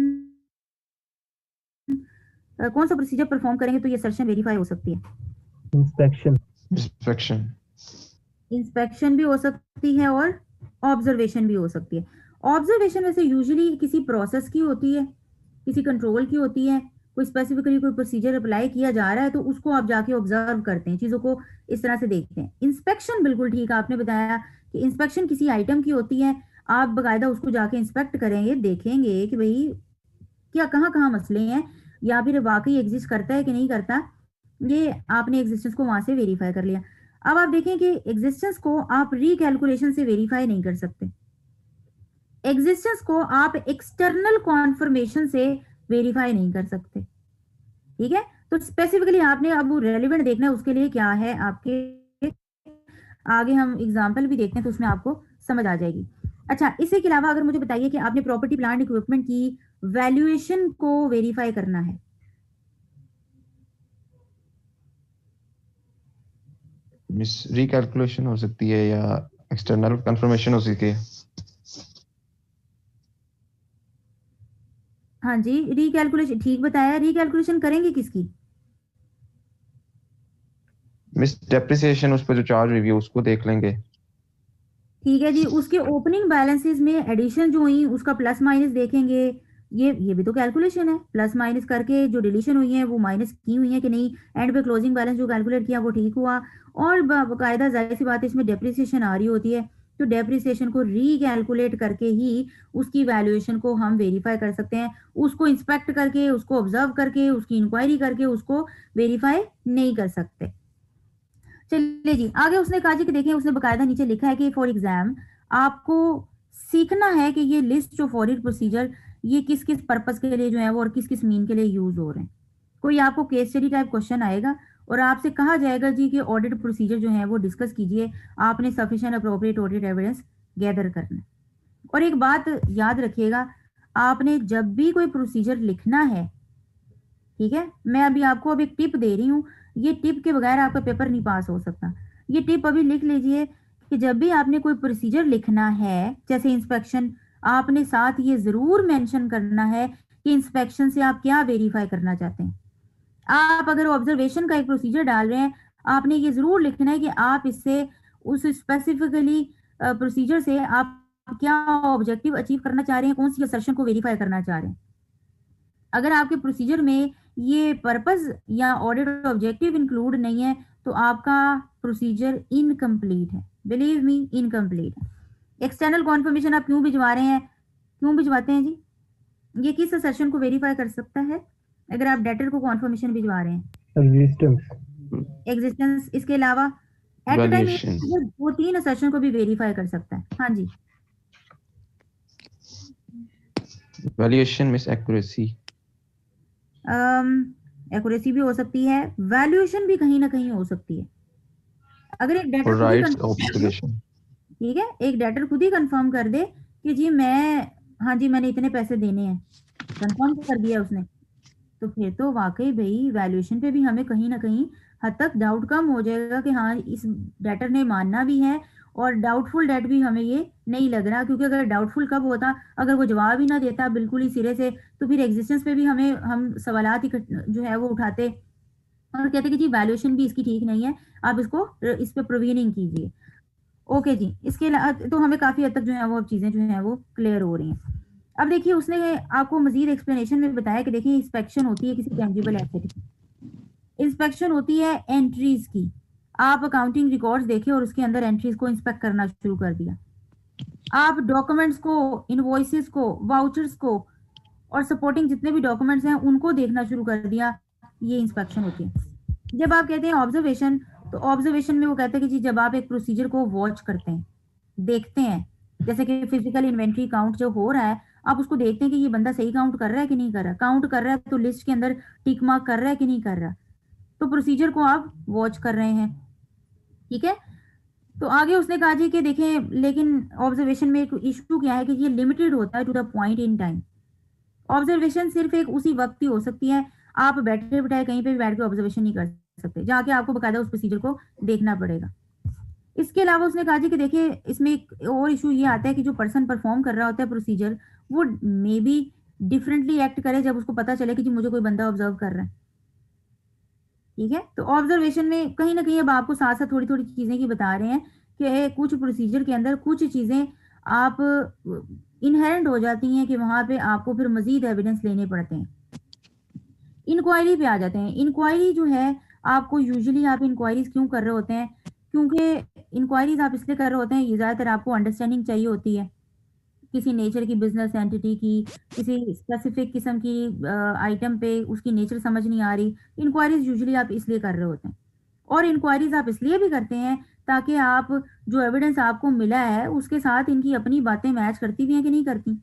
Speaker 1: कौन सा प्रोसीजर परफॉर्म करेंगे तो ये असर्शन वेरीफाई हो सकती है?
Speaker 3: इंस्पेक्शन।
Speaker 2: इंस्पेक्शन।
Speaker 1: इंस्पेक्शन भी हो सकती है और ऑब्जर्वेशन भी हो सकती है। ऑब्जर्वेशन वैसे यूजुअली किसी प्रोसेस की होती है, किसी कंट्रोल की होती है, कोई स्पेसिफिकली कोई प्रोसीजर अप्लाई किया जा रहा है तो उसको आप जाके ऑब्जर्व करते हैं, चीज़ों को इस तरह से देखते हैं। इंस्पेक्शन बिल्कुल ठीक आपने बताया कि इंस्पेक्शन किसी आइटम की होती है, आप बाकायदा उसको जाके इंस्पेक्ट करेंगे, देखेंगे कि भाई क्या कहाँ कहाँ मसले हैं या फिर वाकई एग्जिस्ट करता है कि नहीं करता, ये आपने एग्जिस्टेंस को वहां से वेरीफाई कर लिया। अब आप देखें कि एग्जिस्टेंस को आप रिकैलकुलेशन से वेरीफाई नहीं कर सकते, एग्जिस्टेंस को आप एक्सटर्नल कॉन्फर्मेशन से वेरीफाई नहीं कर सकते। ठीक है, तो स्पेसिफिकली आपने अब वो रेलिवेंट देखना है उसके लिए क्या है आपके, आगे हम एग्जाम्पल भी देखते हैं तो उसमें आपको समझ आ जाएगी। अच्छा, इसके अलावा अगर मुझे बताइए कि आपने प्रॉपर्टी प्लांट इक्विपमेंट की वैल्यूएशन को वेरीफाई करना है,
Speaker 2: मिस रिकैलकुलेशन हो सकती है या एक्सटर्नल कंफर्मेशन हो सकती है।
Speaker 1: हाँ जी, रिकैलकुलेशन ठीक बताया, रिकैलकुलेशन करेंगे किसकी?
Speaker 2: मिस डेप्रिसिएशन, उस पर जो चार्ज हुई है उसको देख लेंगे।
Speaker 1: ठीक है जी, उसके ओपनिंग बैलेंसेस में एडिशन जो हुई उसका प्लस माइनस देखेंगे, ये भी तो कैलकुलेशन है, प्लस माइनस करके जो डिलीशन हुई है वो माइनस की हुई है कि नहीं, एंड पे क्लोजिंग बैलेंस जो कैलकुलेट किया वो ठीक हुआ, और बाकायदा जाहिर सी बात है इसमें डेप्रिसिएशन आ रही होती है, तो डेप्रिसिएशन को रीकैलकुलेट करके ही उसकी वैल्यूएशन को हम वेरीफाई कर सकते हैं, उसको इंस्पेक्ट करके, उसको ऑब्जर्व करके, उसकी इंक्वायरी करके उसको वेरीफाई नहीं कर सकते। चलिए जी, आगे उसने कहा जी कि देखिए उसने बकायदा नीचे लिखा है कि फॉर एग्जाम आपको सीखना है कि ये लिस्ट ऑफ ऑडिट प्रोसीजर ये किस किस पर्पस के लिए जो है वो और किस किस मीन के लिए यूज हो रहे हैं। कोई आपको केस स्टडी टाइप क्वेश्चन आएगा और आपसे कहा जाएगा जी कि ऑडिट प्रोसीजर जो है वो डिस्कस कीजिए, आपने sufficient appropriate audit evidence gather करना है। और एक बात याद रखिएगा, आपने जब भी कोई प्रोसीजर लिखना है, ठीक है, मैं अभी आपको अब एक टिप दे रही हूँ, ये टिप के बगैर आपका पेपर नहीं पास हो सकता। ये टिप अभी लिख लीजिए कि जब भी आपने कोई प्रोसीजर लिखना है जैसे इंस्पेक्शन, आपने साथ ये जरूर मेंशन करना है कि इंस्पेक्शन से आप क्या वेरीफाई करना चाहते हैं। आप अगर ऑब्जर्वेशन का एक प्रोसीजर डाल रहे हैं, आपने ये जरूर लिखना है कि आप इससे उस स्पेसिफिकली प्रोसीजर से आप क्या ऑब्जेक्टिव अचीव करना चाह रहे हैं, कौन सी असर्शन को वेरीफाई करना चाह रहे हैं। अगर आपके प्रोसीजर में ये पर्पस या ऑडिट ऑब्जेक्टिव इंक्लूड नहीं है तो आपका प्रोसीजर इनकम्प्लीट है, बिलीव मी इनकम्प्लीट है। एक्सटर्नल कॉन्फर्मेशन आप क्यों भिजवा रहे हैं, क्यों भिजवाते हैं जी? ये किस सेशन को वेरीफाई कर सकता है अगर आप डेटर को कॉन्फर्मेशन भिजवा रहे हैं?
Speaker 3: एग्जिस्टेंस।
Speaker 1: एग्जिस्टेंस, इसके अलावा एट टाइम
Speaker 2: वैल्यूएशन।
Speaker 1: वो 3 सेशन को भी वेरीफाई कर सकता है। हाँ जी,
Speaker 2: वैल्यूएशन मिस एक्यूरेसी।
Speaker 1: एक्यूरेसी भी हो सकती है, वैल्यूएशन भी कहीं ना कहीं हो सकती है। अगर एक डेटर
Speaker 2: और
Speaker 1: खुद ही
Speaker 2: राइट्स
Speaker 1: कंफर्म,
Speaker 2: ऑब्लिगेशन।
Speaker 1: ठीक है, एक डेटर खुद ही कंफर्म कर दे कि जी मैं, हाँ जी मैंने इतने पैसे देने हैं, कंफर्म कर दिया उसने, तो फिर तो वाकई भाई वैल्यूएशन पे भी हमें कहीं ना कहीं हद तक डाउट कम हो जाएगा कि हाँ इस डेटर ने मानना भी है, और डाउटफुल डेट भी हमें ये नहीं लग रहा, क्योंकि अगर डाउटफुल कब होता, अगर वो जवाब ही ना देता बिल्कुल ही सिरे से, तो फिर एग्जिस्टेंस पे भी हमें हम सवालात ही जो है वो उठाते और कहते कि जी वैल्यूएशन भी इसकी ठीक नहीं है, आप इसको इस पे प्रोवीनिंग कीजिए। ओके जी, इसके तो हमें काफ़ी हद तक जो है वो अब चीज़ें जो हैं वो क्लियर हो रही हैं। अब देखिए उसने आपको मज़ीद एक्सप्लेनेशन में बताया कि देखिए इंस्पेक्शन होती है किसी टेंजिबल एसेट की। इंस्पेक्शन होती है एंट्रीज़ की। आप अकाउंटिंग रिकॉर्ड्स देखे और उसके अंदर एंट्रीज़ को इंस्पेक्ट करना शुरू कर दिया। आप डॉक्यूमेंट्स को, इनवॉइसेस को, वाउचर्स को और सपोर्टिंग जितने भी डॉक्यूमेंट्स हैं उनको देखना शुरू कर दिया, ये इंस्पेक्शन होती है। जब आप कहते हैं ऑब्जर्वेशन, तो ऑब्जर्वेशन में वो कहते हैं कि जी जब आप एक प्रोसीजर को वॉच करते हैं, देखते हैं, जैसे कि फिजिकल इन्वेंट्री काउंट जो हो रहा है, आप उसको देखते हैं कि ये बंदा सही काउंट कर रहा है कि नहीं कर रहा। काउंट कर रहा है तो लिस्ट के अंदर टिक मार्क कर रहा है कि नहीं कर रहा। तो प्रोसीजर को आप वॉच कर रहे हैं, ठीक है। तो आगे उसने कहा जी कि देखें लेकिन ऑब्जर्वेशन में एक इशू क्या है कि ये लिमिटेड होता है to the point in time. Observation सिर्फ एक उसी वक्त ही हो सकती है, आप बैठे बिठाए कहीं पे भी बैठ के ऑब्जर्वेशन नहीं कर सकते, जाके आपको बकायदा उस प्रोसीजर को देखना पड़ेगा। इसके अलावा उसने कहा जी कि देखिए इसमें एक और इशू ये आता है कि जो पर्सन परफॉर्म कर रहा होता है प्रोसीजर, वो मे बी डिफरेंटली एक्ट करे जब उसको पता चले कि जी मुझे कोई बंदा ऑब्जर्व कर रहा है, ठीक है। तो ऑब्जर्वेशन में कहीं ना कहीं अब आपको साथ साथ थोड़ी थोड़ी चीजें की बता रहे हैं कि कुछ प्रोसीजर के अंदर कुछ चीजें आप इनहेरेंट हो जाती हैं कि वहां पे आपको फिर मजीद एविडेंस लेने पड़ते हैं। इंक्वायरी पे आ जाते हैं। इंक्वायरी जो है आपको यूजुअली आप इंक्वायरीज क्यों कर रहे होते हैं, क्योंकि इंक्वायरीज आप इसलिए कर रहे होते हैं, ये ज़्यादातर आपको अंडरस्टैंडिंग चाहिए होती है किसी नेचर की, बिजनेस एंटिटी की, किसी स्पेसिफिक किस्म की आइटम पे उसकी नेचर समझ नहीं आ रही। इंक्वायरीज यूजुअली आप इसलिए कर रहे होते हैं, और इंक्वायरीज आप इसलिए भी करते हैं ताकि आप जो एविडेंस आपको मिला है उसके साथ इनकी अपनी बातें मैच करती भी हैं कि नहीं करती।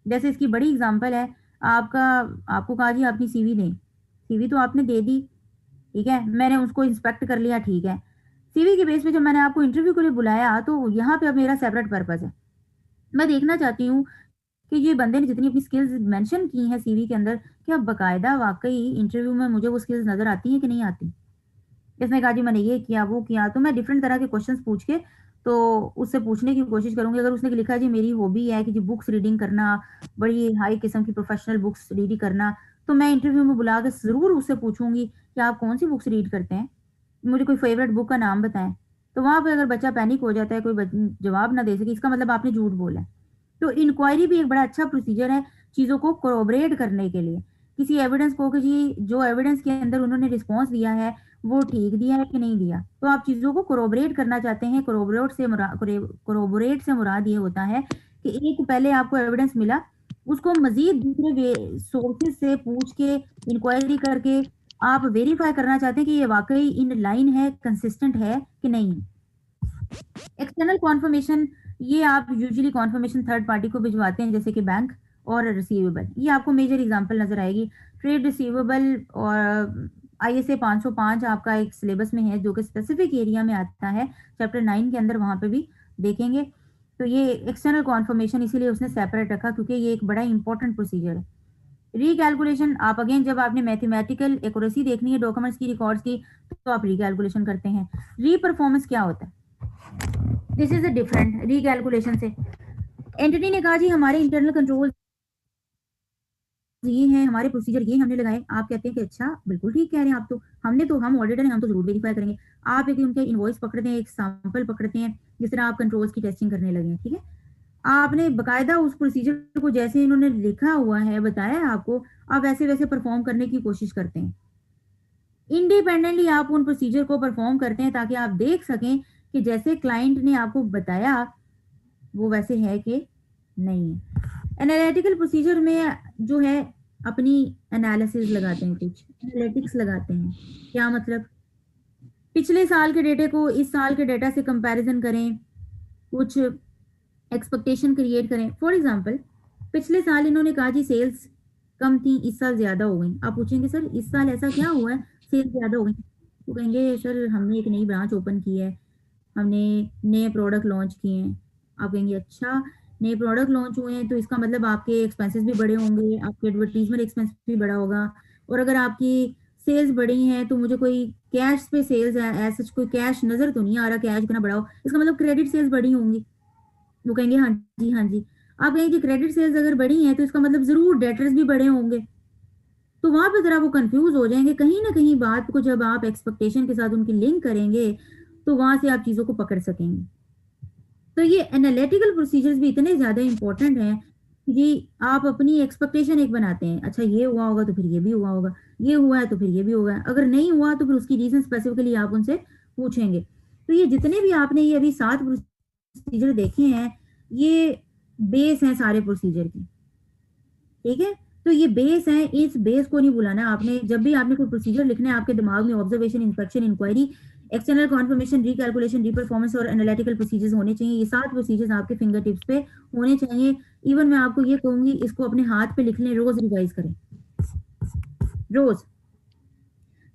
Speaker 1: जैसे इसकी बड़ी एग्जांपल है, आपका आपको कहा जी अपनी सीवी दें, सीवी तो आपने दे दी, ठीक है, मैंने उसको इंस्पेक्ट कर लिया, ठीक है। सीवी के बेस पे जब मैंने आपको इंटरव्यू के लिए बुलाया तो यहाँ पे अब मेरा सेपरेट पर्पस है, मैं देखना चाहती हूँ कि ये बंदे ने जितनी अपनी स्किल्स मेंशन की हैं सीवी के अंदर, क्या बकायदा वाकई इंटरव्यू में मुझे वो स्किल्स नजर आती हैं कि नहीं आती। इसने कहा जी मैंने ये किया वो किया, तो मैं डिफरेंट तरह के क्वेश्चंस पूछ के तो उससे पूछने की कोशिश करूंगी। अगर उसने लिखा जी मेरी हॉबी है कि जी बुक्स रीडिंग करना, बड़ी हाई किस्म की प्रोफेशनल बुक्स रीड करना, तो मैं इंटरव्यू में बुला के जरूर उससे पूछूंगी कि आप कौन सी बुक्स रीड करते हैं, मुझे कोई फेवरेट बुक का नाम बताएं। तो वहां पे अगर बच्चा पैनिक हो जाता है, कोई जवाब ना दे सके, इसका मतलब आपने झूठ बोला है। तो इंक्वायरी भी एक बड़ा अच्छा प्रोसीजर है चीजों को कोरोबरेट करने के लिए, किसी एविडेंस को कि जी जो एविडेंस के अंदर उन्होंने रिस्पॉन्स दिया है वो ठीक दिया है कि नहीं दिया। तो आप चीजों को कोरोबरेट करना चाहते हैं। कोरोबोरेट से मुराद ये होता है कि एक पहले आपको एविडेंस मिला, उसको मजीद दूसरे सोर्सेज से पूछ के, इंक्वायरी करके आप वेरीफाई करना चाहते हैं कि ये वाकई इन लाइन है, कंसिस्टेंट है कि नहीं। एक्सटर्नल कॉन्फर्मेशन, ये आप यूजुअली कॉन्फर्मेशन थर्ड पार्टी को भिजवाते हैं, जैसे कि बैंक और रिसीवेबल। ये आपको मेजर एग्जांपल नजर आएगी। ट्रेड रिसीवेबल और ISA 505 आपका एक सिलेबस में है जो कि स्पेसिफिक एरिया में आता है, चैप्टर 9 के अंदर, वहां पे भी देखेंगे। तो ये एक्सटर्नल कॉन्फर्मेशन इसीलिए उसने सेपरेट रखा क्योंकि ये एक बड़ा इंपॉर्टेंट प्रोसीजर है। रिकैलकुलेशन, आप अगेन जब आपने मैथमेटिकल एक्यूरेसी देखनी है डॉक्यूमेंट्स की, रिकॉर्ड्स की, तो आप रिकैलकुलेशन करते हैं। री परफॉर्मेंस क्या होता है, this is a different recalculation से। एंटिटी ने कहा जी हमारे इंटरनल कंट्रोल ये हैं, हमारे प्रोसीजर ये हमने लगाए। आप कहते हैं कि अच्छा बिल्कुल ठीक कह रहे हैं आप, तो हमने तो, हम ऑडिटर हैं, हम तो जरूर वेरीफाई करेंगे। आप एक उनके इनवॉइस पकड़ते हैं, एक सैंपल पकड़ते हैं, जिस तरह आप कंट्रोल्स की टेस्टिंग करने लगे हैं, ठीक है। आपने बकायदा उस प्रोसीजर को जैसे इन्होंने लिखा हुआ है बताया है आपको, आप वैसे वैसे परफॉर्म करने की कोशिश करते हैं। इंडिपेंडेंटली आप उन प्रोसीजर को परफॉर्म करते हैं ताकि आप देख सकें कि जैसे क्लाइंट ने आपको बताया वो वैसे है कि नहीं है। एनालिटिकल प्रोसीजर में जो है अपनी एनालिसिस लगाते हैं, कुछ एनालिटिक्स लगाते हैं। क्या मतलब, पिछले साल के डेटे को इस साल के डेटा से कंपैरिजन करें, कुछ एक्सपेक्टेशन क्रिएट करें। फॉर एग्जांपल पिछले साल इन्होंने कहा जी सेल्स कम थी, इस साल ज्यादा हो गई। आप पूछेंगे सर इस साल ऐसा क्या हुआ है सेल्स ज्यादा हो गई, तो कहेंगे सर हमने एक नई ब्रांच ओपन की है, हमने नए प्रोडक्ट लॉन्च किए हैं। आप कहेंगे अच्छा नए प्रोडक्ट लॉन्च हुए हैं तो इसका मतलब आपके एक्सपेंसेस भी बड़े होंगे, आपके एडवर्टीजमेंट एक्सपेंस भी बड़ा होगा। और अगर आपकी सेल्स बढ़ी हैं तो मुझे कोई कैश पे सेल्स है, ऐसा कोई कैश नजर तो नहीं आ रहा कैश इतना बड़ा हो, इसका मतलब क्रेडिट सेल्स बढ़ी होंगी। वो कहेंगे हाँ जी हाँ जी। आप कहेंगे क्रेडिट सेल्स अगर बढ़ी हैं तो इसका मतलब जरूर डेटर्स भी बढ़े होंगे। तो वहां पे जरा वो कंफ्यूज हो जाएंगे। कहीं ना कहीं बात को जब आप एक्सपेक्टेशन के साथ उनकी लिंक करेंगे तो वहां से आप चीजों को पकड़ सकेंगे। तो ये एनालिटिकल प्रोसीजर्स भी इतने ज्यादा इंपॉर्टेंट हैं कि आप अपनी एक्सपेक्टेशन एक बनाते हैं, अच्छा ये हुआ होगा तो फिर ये भी हुआ होगा, ये हुआ है तो फिर ये भी होगा, अगर नहीं हुआ तो फिर उसकी रीजन स्पेसिफिकली आप उनसे पूछेंगे। तो ये जितने भी आपने ये अभी 7 प्रोसीजर देखे हैं, ये बेस हैं सारे प्रोसीजर की, ठीक है। तो ये बेस है, इस बेस को नहीं भुलाना आपने। जब भी आपने कोई प्रोसीजर लिखना है, आपके दिमाग में observation, inspection, inquiry, external confirmation, recalculation, reperformance और एनालिटिकल प्रोसीजर्स होने चाहिए। ये 7 प्रोसीजर्स आपके फिंगर टिप्स पे होने चाहिए। इवन मैं आपको ये कहूंगी, इसको अपने हाथ पे लिख लें, रोज रिवाइज करें, रोज।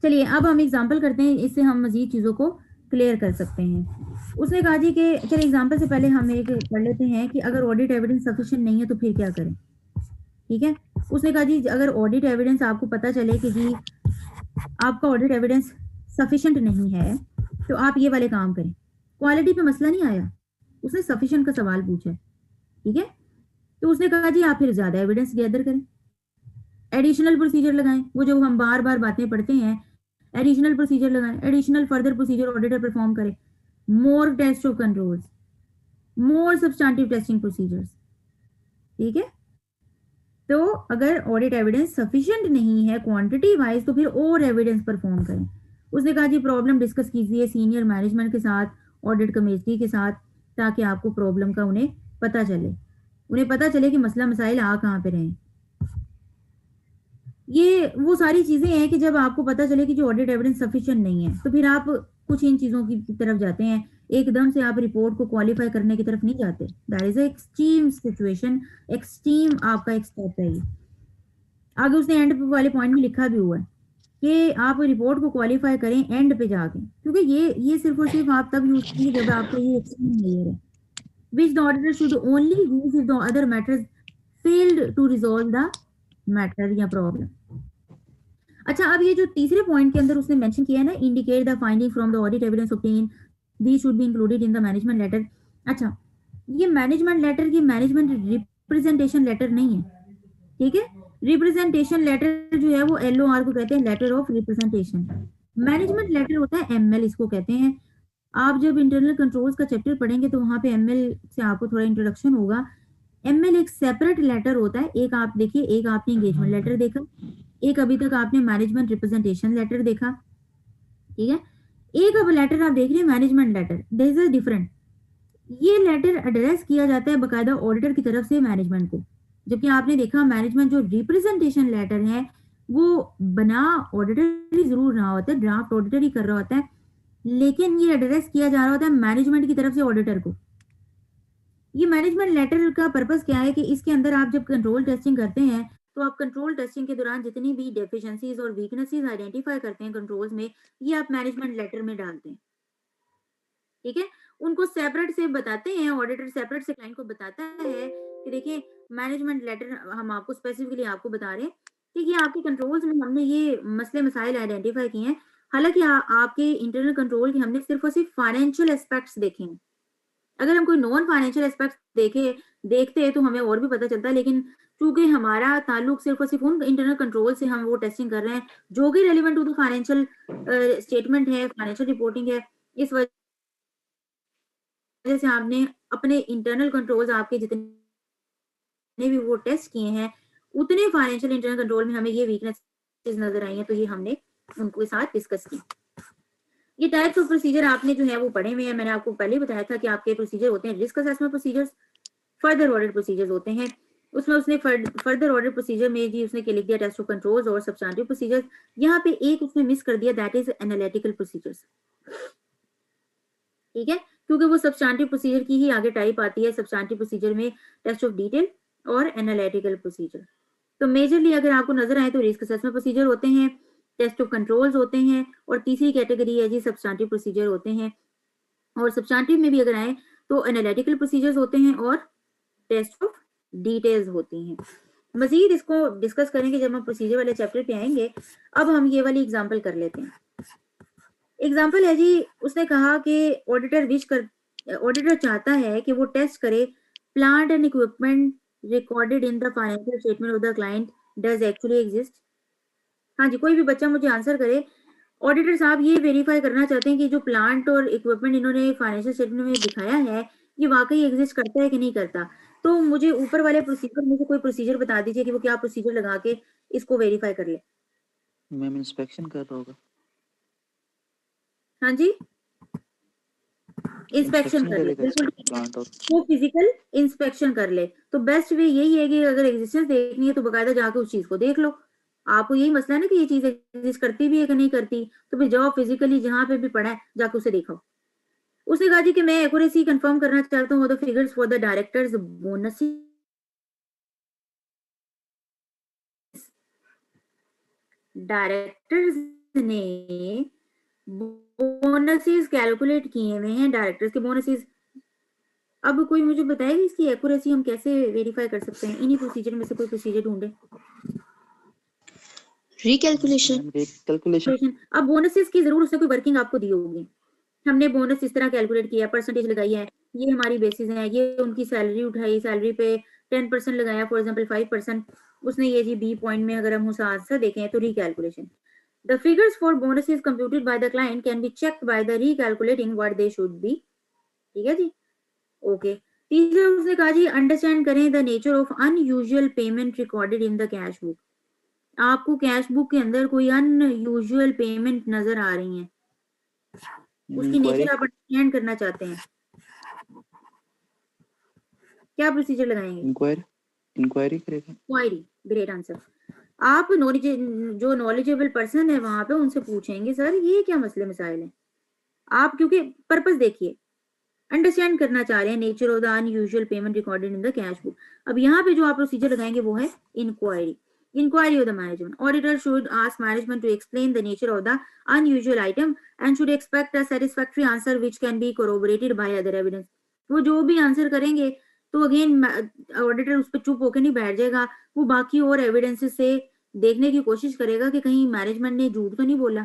Speaker 1: चलिए अब हम एग्जाम्पल करते हैं, इससे हम मजीद चीजों को क्लियर कर सकते हैं। उसने कहा जी कि चलिए एग्जाम्पल से पहले हम एक पढ़ लेते हैं कि अगर ऑडिट एविडेंस सफिशिएंट नहीं है तो फिर क्या करें, ठीक है। उसने कहा जी अगर ऑडिट एविडेंस आपको पता चले कि जी आपका ऑडिट एविडेंस सफिशिएंट नहीं है, तो आप ये वाले काम करें। क्वालिटी पे मसला नहीं आया, उसने सफिशिएंट का सवाल पूछा है, ठीक है। तो उसने कहा जी आप फिर ज्यादा एविडेंस गैदर करें, एडिशनल प्रोसीजर लगाएं, वो जो हम बार बार बातें पढ़ते हैं, एडिशनल प्रोसीजर लगाएं, additional further procedure auditor perform करे, more test of controls, more substantive testing procedures, ठीक है। तो अगर ऑडिट एविडेंस सफिशिएंट नहीं है क्वांटिटी वाइज, तो फिर और एविडेंस परफॉर्म करें। उसने कहा जी प्रॉब्लम डिस्कस कीजिए सीनियर मैनेजमेंट के साथ, ऑडिट कमेटी के साथ, ताकि आपको प्रॉब्लम का उन्हें पता चले कि मसला मसाइल आ कहाँ पे रहे। ये वो सारी चीजें हैं कि जब आपको पता चले कि जो ऑडिट एविडेंस सफिशिएंट नहीं है, तो फिर आप कुछ इन चीजों की तरफ जाते हैं। एकदम से आप रिपोर्ट को क्वालिफाई करने की तरफ नहीं जाते। That is extreme situation, extreme आपका एक स्टेप है ये। आगे उसने एंड वाले पॉइंट में लिखा भी हुआ है कि आप रिपोर्ट को क्वालिफाई करें एंड पे जाके, क्योंकि ये सिर्फ और सिर्फ आप तब यूज करेंगे जब आपका ये एक्सट्रीम लेयर है, which the auditor should only use if the other matters failed to resolve the matter या problem। अच्छा, अब ये जो तीसरे पॉइंट के अंदर उसने मेंशन किया है ना, indicate the finding from the audit evidence obtain, they should be included in the management letter. अच्छा, ये मैनेजमेंट लेटर, ये मैनेजमेंट रिप्रेजेंटेशन लेटर नहीं है, ठीक है। रिप्रेजेंटेशन लेटर जो है वो LOR को कहते हैं, letter of representation. Management letter होता है ML, इसको कहते हैं। आप जब इंटरनल कंट्रोल्स का चैप्टर पढ़ेंगे तो वहां पे ML से आपको थोड़ा इंट्रोडक्शन होगा। ML एक सेपरेट लेटर होता है। एक आप देखिए, एक आपने एंगेजमेंट लेटर देखा, एक अभी तक आपने मैनेजमेंट रिप्रेजेंटेशन लेटर देखा, ठीक है। एक अब लेटर आप देख रहे हैं management letter, there is a different. ये लेटर एड्रेस किया जाता है बकायदा ऑडिटर की तरफ से मैनेजमेंट को, जबकि आपने देखा मैनेजमेंट जो रिप्रेजेंटेशन लेटर है वो बना ऑडिटर ही जरूर रहा होता है, ड्राफ्ट ऑडिटर ही कर रहा होता है, लेकिन ये एड्रेस किया जा रहा होता है मैनेजमेंट की तरफ से ऑडिटर को। ये मैनेजमेंट लेटर का पर्पस क्या है कि इसके अंदर आप जब कंट्रोल टेस्टिंग करते हैं, तो आप कंट्रोल टेस्टिंग के दौरान जितनी भी डेफिशिएंसीज और वीकनेसेस आइडेंटिफाई करते हैं कंट्रोल्स में, ये आप मैनेजमेंट लेटर में डालते हैं, ठीक है। उनको सेपरेट से बताते हैं, ऑडिटर सेपरेट से क्लाइंट को बताता है कि देखिए मैनेजमेंट लेटर हम आपको स्पेसिफिकली आपको बता रहे हैं कि ये आपके कंट्रोल्स में हमने ये मसले मसाइल आइडेंटिफाई किए हैं। हालांकि आपके इंटरनल कंट्रोल के हमने सिर्फ और सिर्फ फाइनेंशियल एस्पेक्ट्स देखे हैं। अगर हम कोई नॉन फाइनेंशियल एस्पेक्ट्स देखते हैं तो हमें और भी पता चलता है, लेकिन चूंकि हमारा ताल्लुक सिर्फ और सिर्फ उन इंटरनल कंट्रोल से हम वो टेस्टिंग कर रहे हैं जो कि relevant to the financial statement है, फाइनेंशियल रिपोर्टिंग है, इस वजह से आपने अपने इंटरनल कंट्रोल्स आपके जितने भी वो टेस्ट किए हैं, उतने फाइनेंशियल इंटरनल कंट्रोल में हमें ये वीकनेस नजर आई है, तो ये हमने उनको साथ डिस्कस की। ये टाइप्स ऑफ प्रोसीजर आपने जो है वो पढ़े हुए हैं। मैंने आपको पहले बताया था कि आपके प्रोसीजर होते हैं risk assessment procedures, further audit procedures होते हैं। उसमें उसने फर्दर ऑडिट प्रोसीजर में जी उसने लिख दिया टेस्ट ऑफ कंट्रोल्स और सब्सटेंटिव प्रोसीजर्स। यहाँ पे एक उसने मिस कर दिया, दैट इज एनालिटिकल प्रोसीजर्स, ठीक है, क्योंकि वो सब्सटेंटिव प्रोसीजर की ही आगे टाइप आती है। सब्सटेंटिव प्रोसीजर में टेस्ट ऑफ डिटेल और एनालिटिकल प्रोसीजर। तो मेजरली अगर आपको नजर आए तो रिस्क असेसमेंट प्रोसीजर होते हैं, टेस्ट ऑफ कंट्रोल्स होते हैं, और तीसरी कैटेगरी है जी सब्सटेंटिव प्रोसीजर होते हैं। और सब्सटेंटिव में भी अगर आए तो एनालिटिकल प्रोसीजर्स होते हैं और टेस्ट ऑफ डिटेल्स होती हैं। मजीद इसको डिस्कस करेंगे जब हम प्रोसीजर वाले चैप्टर पे आएंगे। अब हम ये वाली एग्जांपल कर लेते हैं। एग्जांपल है जी, उसने कहा कि ऑडिटर चाहता है कि वो टेस्ट करे plant and equipment recorded in the financial statement of the client does actually exist. हाँ जी, कोई भी बच्चा मुझे आंसर करे। ऑडिटर साहब ये वेरीफाई करना चाहते हैं कि जो प्लांट और इक्विपमेंट इन्होंने फाइनेंशियल स्टेटमेंट में दिखाया है, ये वाकई एग्जिस्ट करता है कि नहीं करता। तो मुझे ऊपर वाले प्रोसीजर में से कोई प्रोसीजर बता दीजिए कि वो क्या प्रोसीजर लगा के इसको वेरीफाई कर ले।
Speaker 4: मैम इंस्पेक्शन कर रहा होगा,
Speaker 1: हाँ जी, इंस्पेक्शन कर ले,
Speaker 4: करेगा
Speaker 1: बिल्कुल
Speaker 4: प्लांट और
Speaker 1: वो फिजिकल इंस्पेक्शन कर ले। तो बेस्ट वे यही है कि अगर एग्जिस्टेंस देखनी है तो बकायदा जाके उस चीज को देख लो। आपको यही मसला है ना कि ये चीज एग्जिस्ट करती भी है कि नहीं करती, तो फिर जाओ फिजिकली जहां पे भी पड़ा है जाके उसे देखो। उसने कहा जी कि मैं एक्यूरेसी कंफर्म करना चाहता हूँ the figures for the directors bonus. Directors ने बोनसेस कैलकुलेट किए हुए हैं, डायरेक्टर्स के बोनसेस। अब कोई मुझे बताएगा इसकी एक्यूरेसी हम कैसे वेरीफाई कर सकते हैं? इन्हीं प्रोसीजर में से कोई प्रोसीजर ढूंढे।
Speaker 5: रिकैलकुलेशन।
Speaker 4: कैलकुलेशन।
Speaker 1: अब बोनसेस की जरूर उसने कोई वर्किंग आपको दी होगी। हमने बोनस इस तरह कैलकुलेट किया, परसेंटेज लगाई है, ये हमारी बेसिस है, ये उनकी सैलरी उठाई, सैलरी पे 10% लगाया, फॉर एग्जांपल 5%। उसने ये जी बी पॉइंट में अगर हम उस आंसर देखें तो recalculation. The figures for bonuses computed by the client can be checked by the रिकैलकुलेटिंग what they should be. ठीक है जी, ओके। तीसरा उसने कहा जी अंडरस्टैंड करें the nature of unusual payment recorded in the cash book. आपको कैश बुक के अंदर कोई अनयूजुअल पेमेंट नजर आ रही है, उसकी नेचर आप अंडरस्टैंड करना चाहते हैं, क्या प्रोसीजर लगाएंगे?
Speaker 4: इंक्वायरी करेगा।
Speaker 1: Query, great answer. आप जो नॉलेजेबल पर्सन है वहां पे उनसे पूछेंगे सर ये क्या मसले मसाइल हैं। आप क्योंकि पर्पस देखिए, अंडरस्टैंड करना चाह रहे हैं nature of the unusual payment recorded in the cash book. अब यहाँ पे जो आप प्रोसीजर लगाएंगे वो है inquiry. Inquiry of the management. Auditor should ask management to explain the nature of the unusual item and should expect a satisfactory answer which can be corroborated by other evidence. वो जो भी आंसर करेंगे तो अगेन ऑडिटर उस पर चुप होकर नहीं बैठ जाएगा, वो बाकी और एविडेंसेस से देखने की कोशिश करेगा कि कहीं मैनेजमेंट ने झूठ तो नहीं बोला।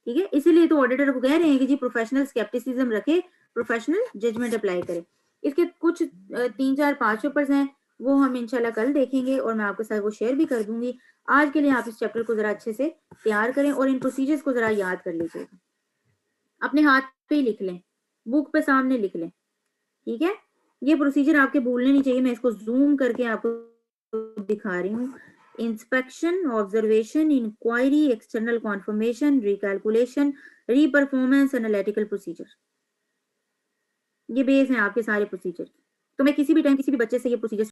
Speaker 1: ठीक है, इसीलिए तो ऑडिटर को कह रहे हैं कि जी प्रोफेशनल स्केप्टिसिज्म रखे, प्रोफेशनल जजमेंट अप्लाई करें। इसके कुछ 3-4-5 पेपर्स हैं, वो हम इंशाल्लाह कल देखेंगे और मैं आपके साथ वो शेयर भी कर दूंगी। आज के लिए आप इस चैप्टर को जरा अच्छे से तैयार करें और इन प्रोसीजर्स को जरा याद कर लीजिएगा, अपने हाथ पे ही लिख लें, बुक पे सामने लिख लें। ठीक है, ये प्रोसीजर आपके भूलने नहीं चाहिए। मैं इसको जूम करके आपको दिखा रही हूँ। Inspection, observation, inquiry, external confirmation, recalculation, reperformance, analytical procedure, ये बेस है आपके सारे प्रोसीजर। तो मैं किसी भी टाइम किसी भी बच्चे से ये प्रोसीजर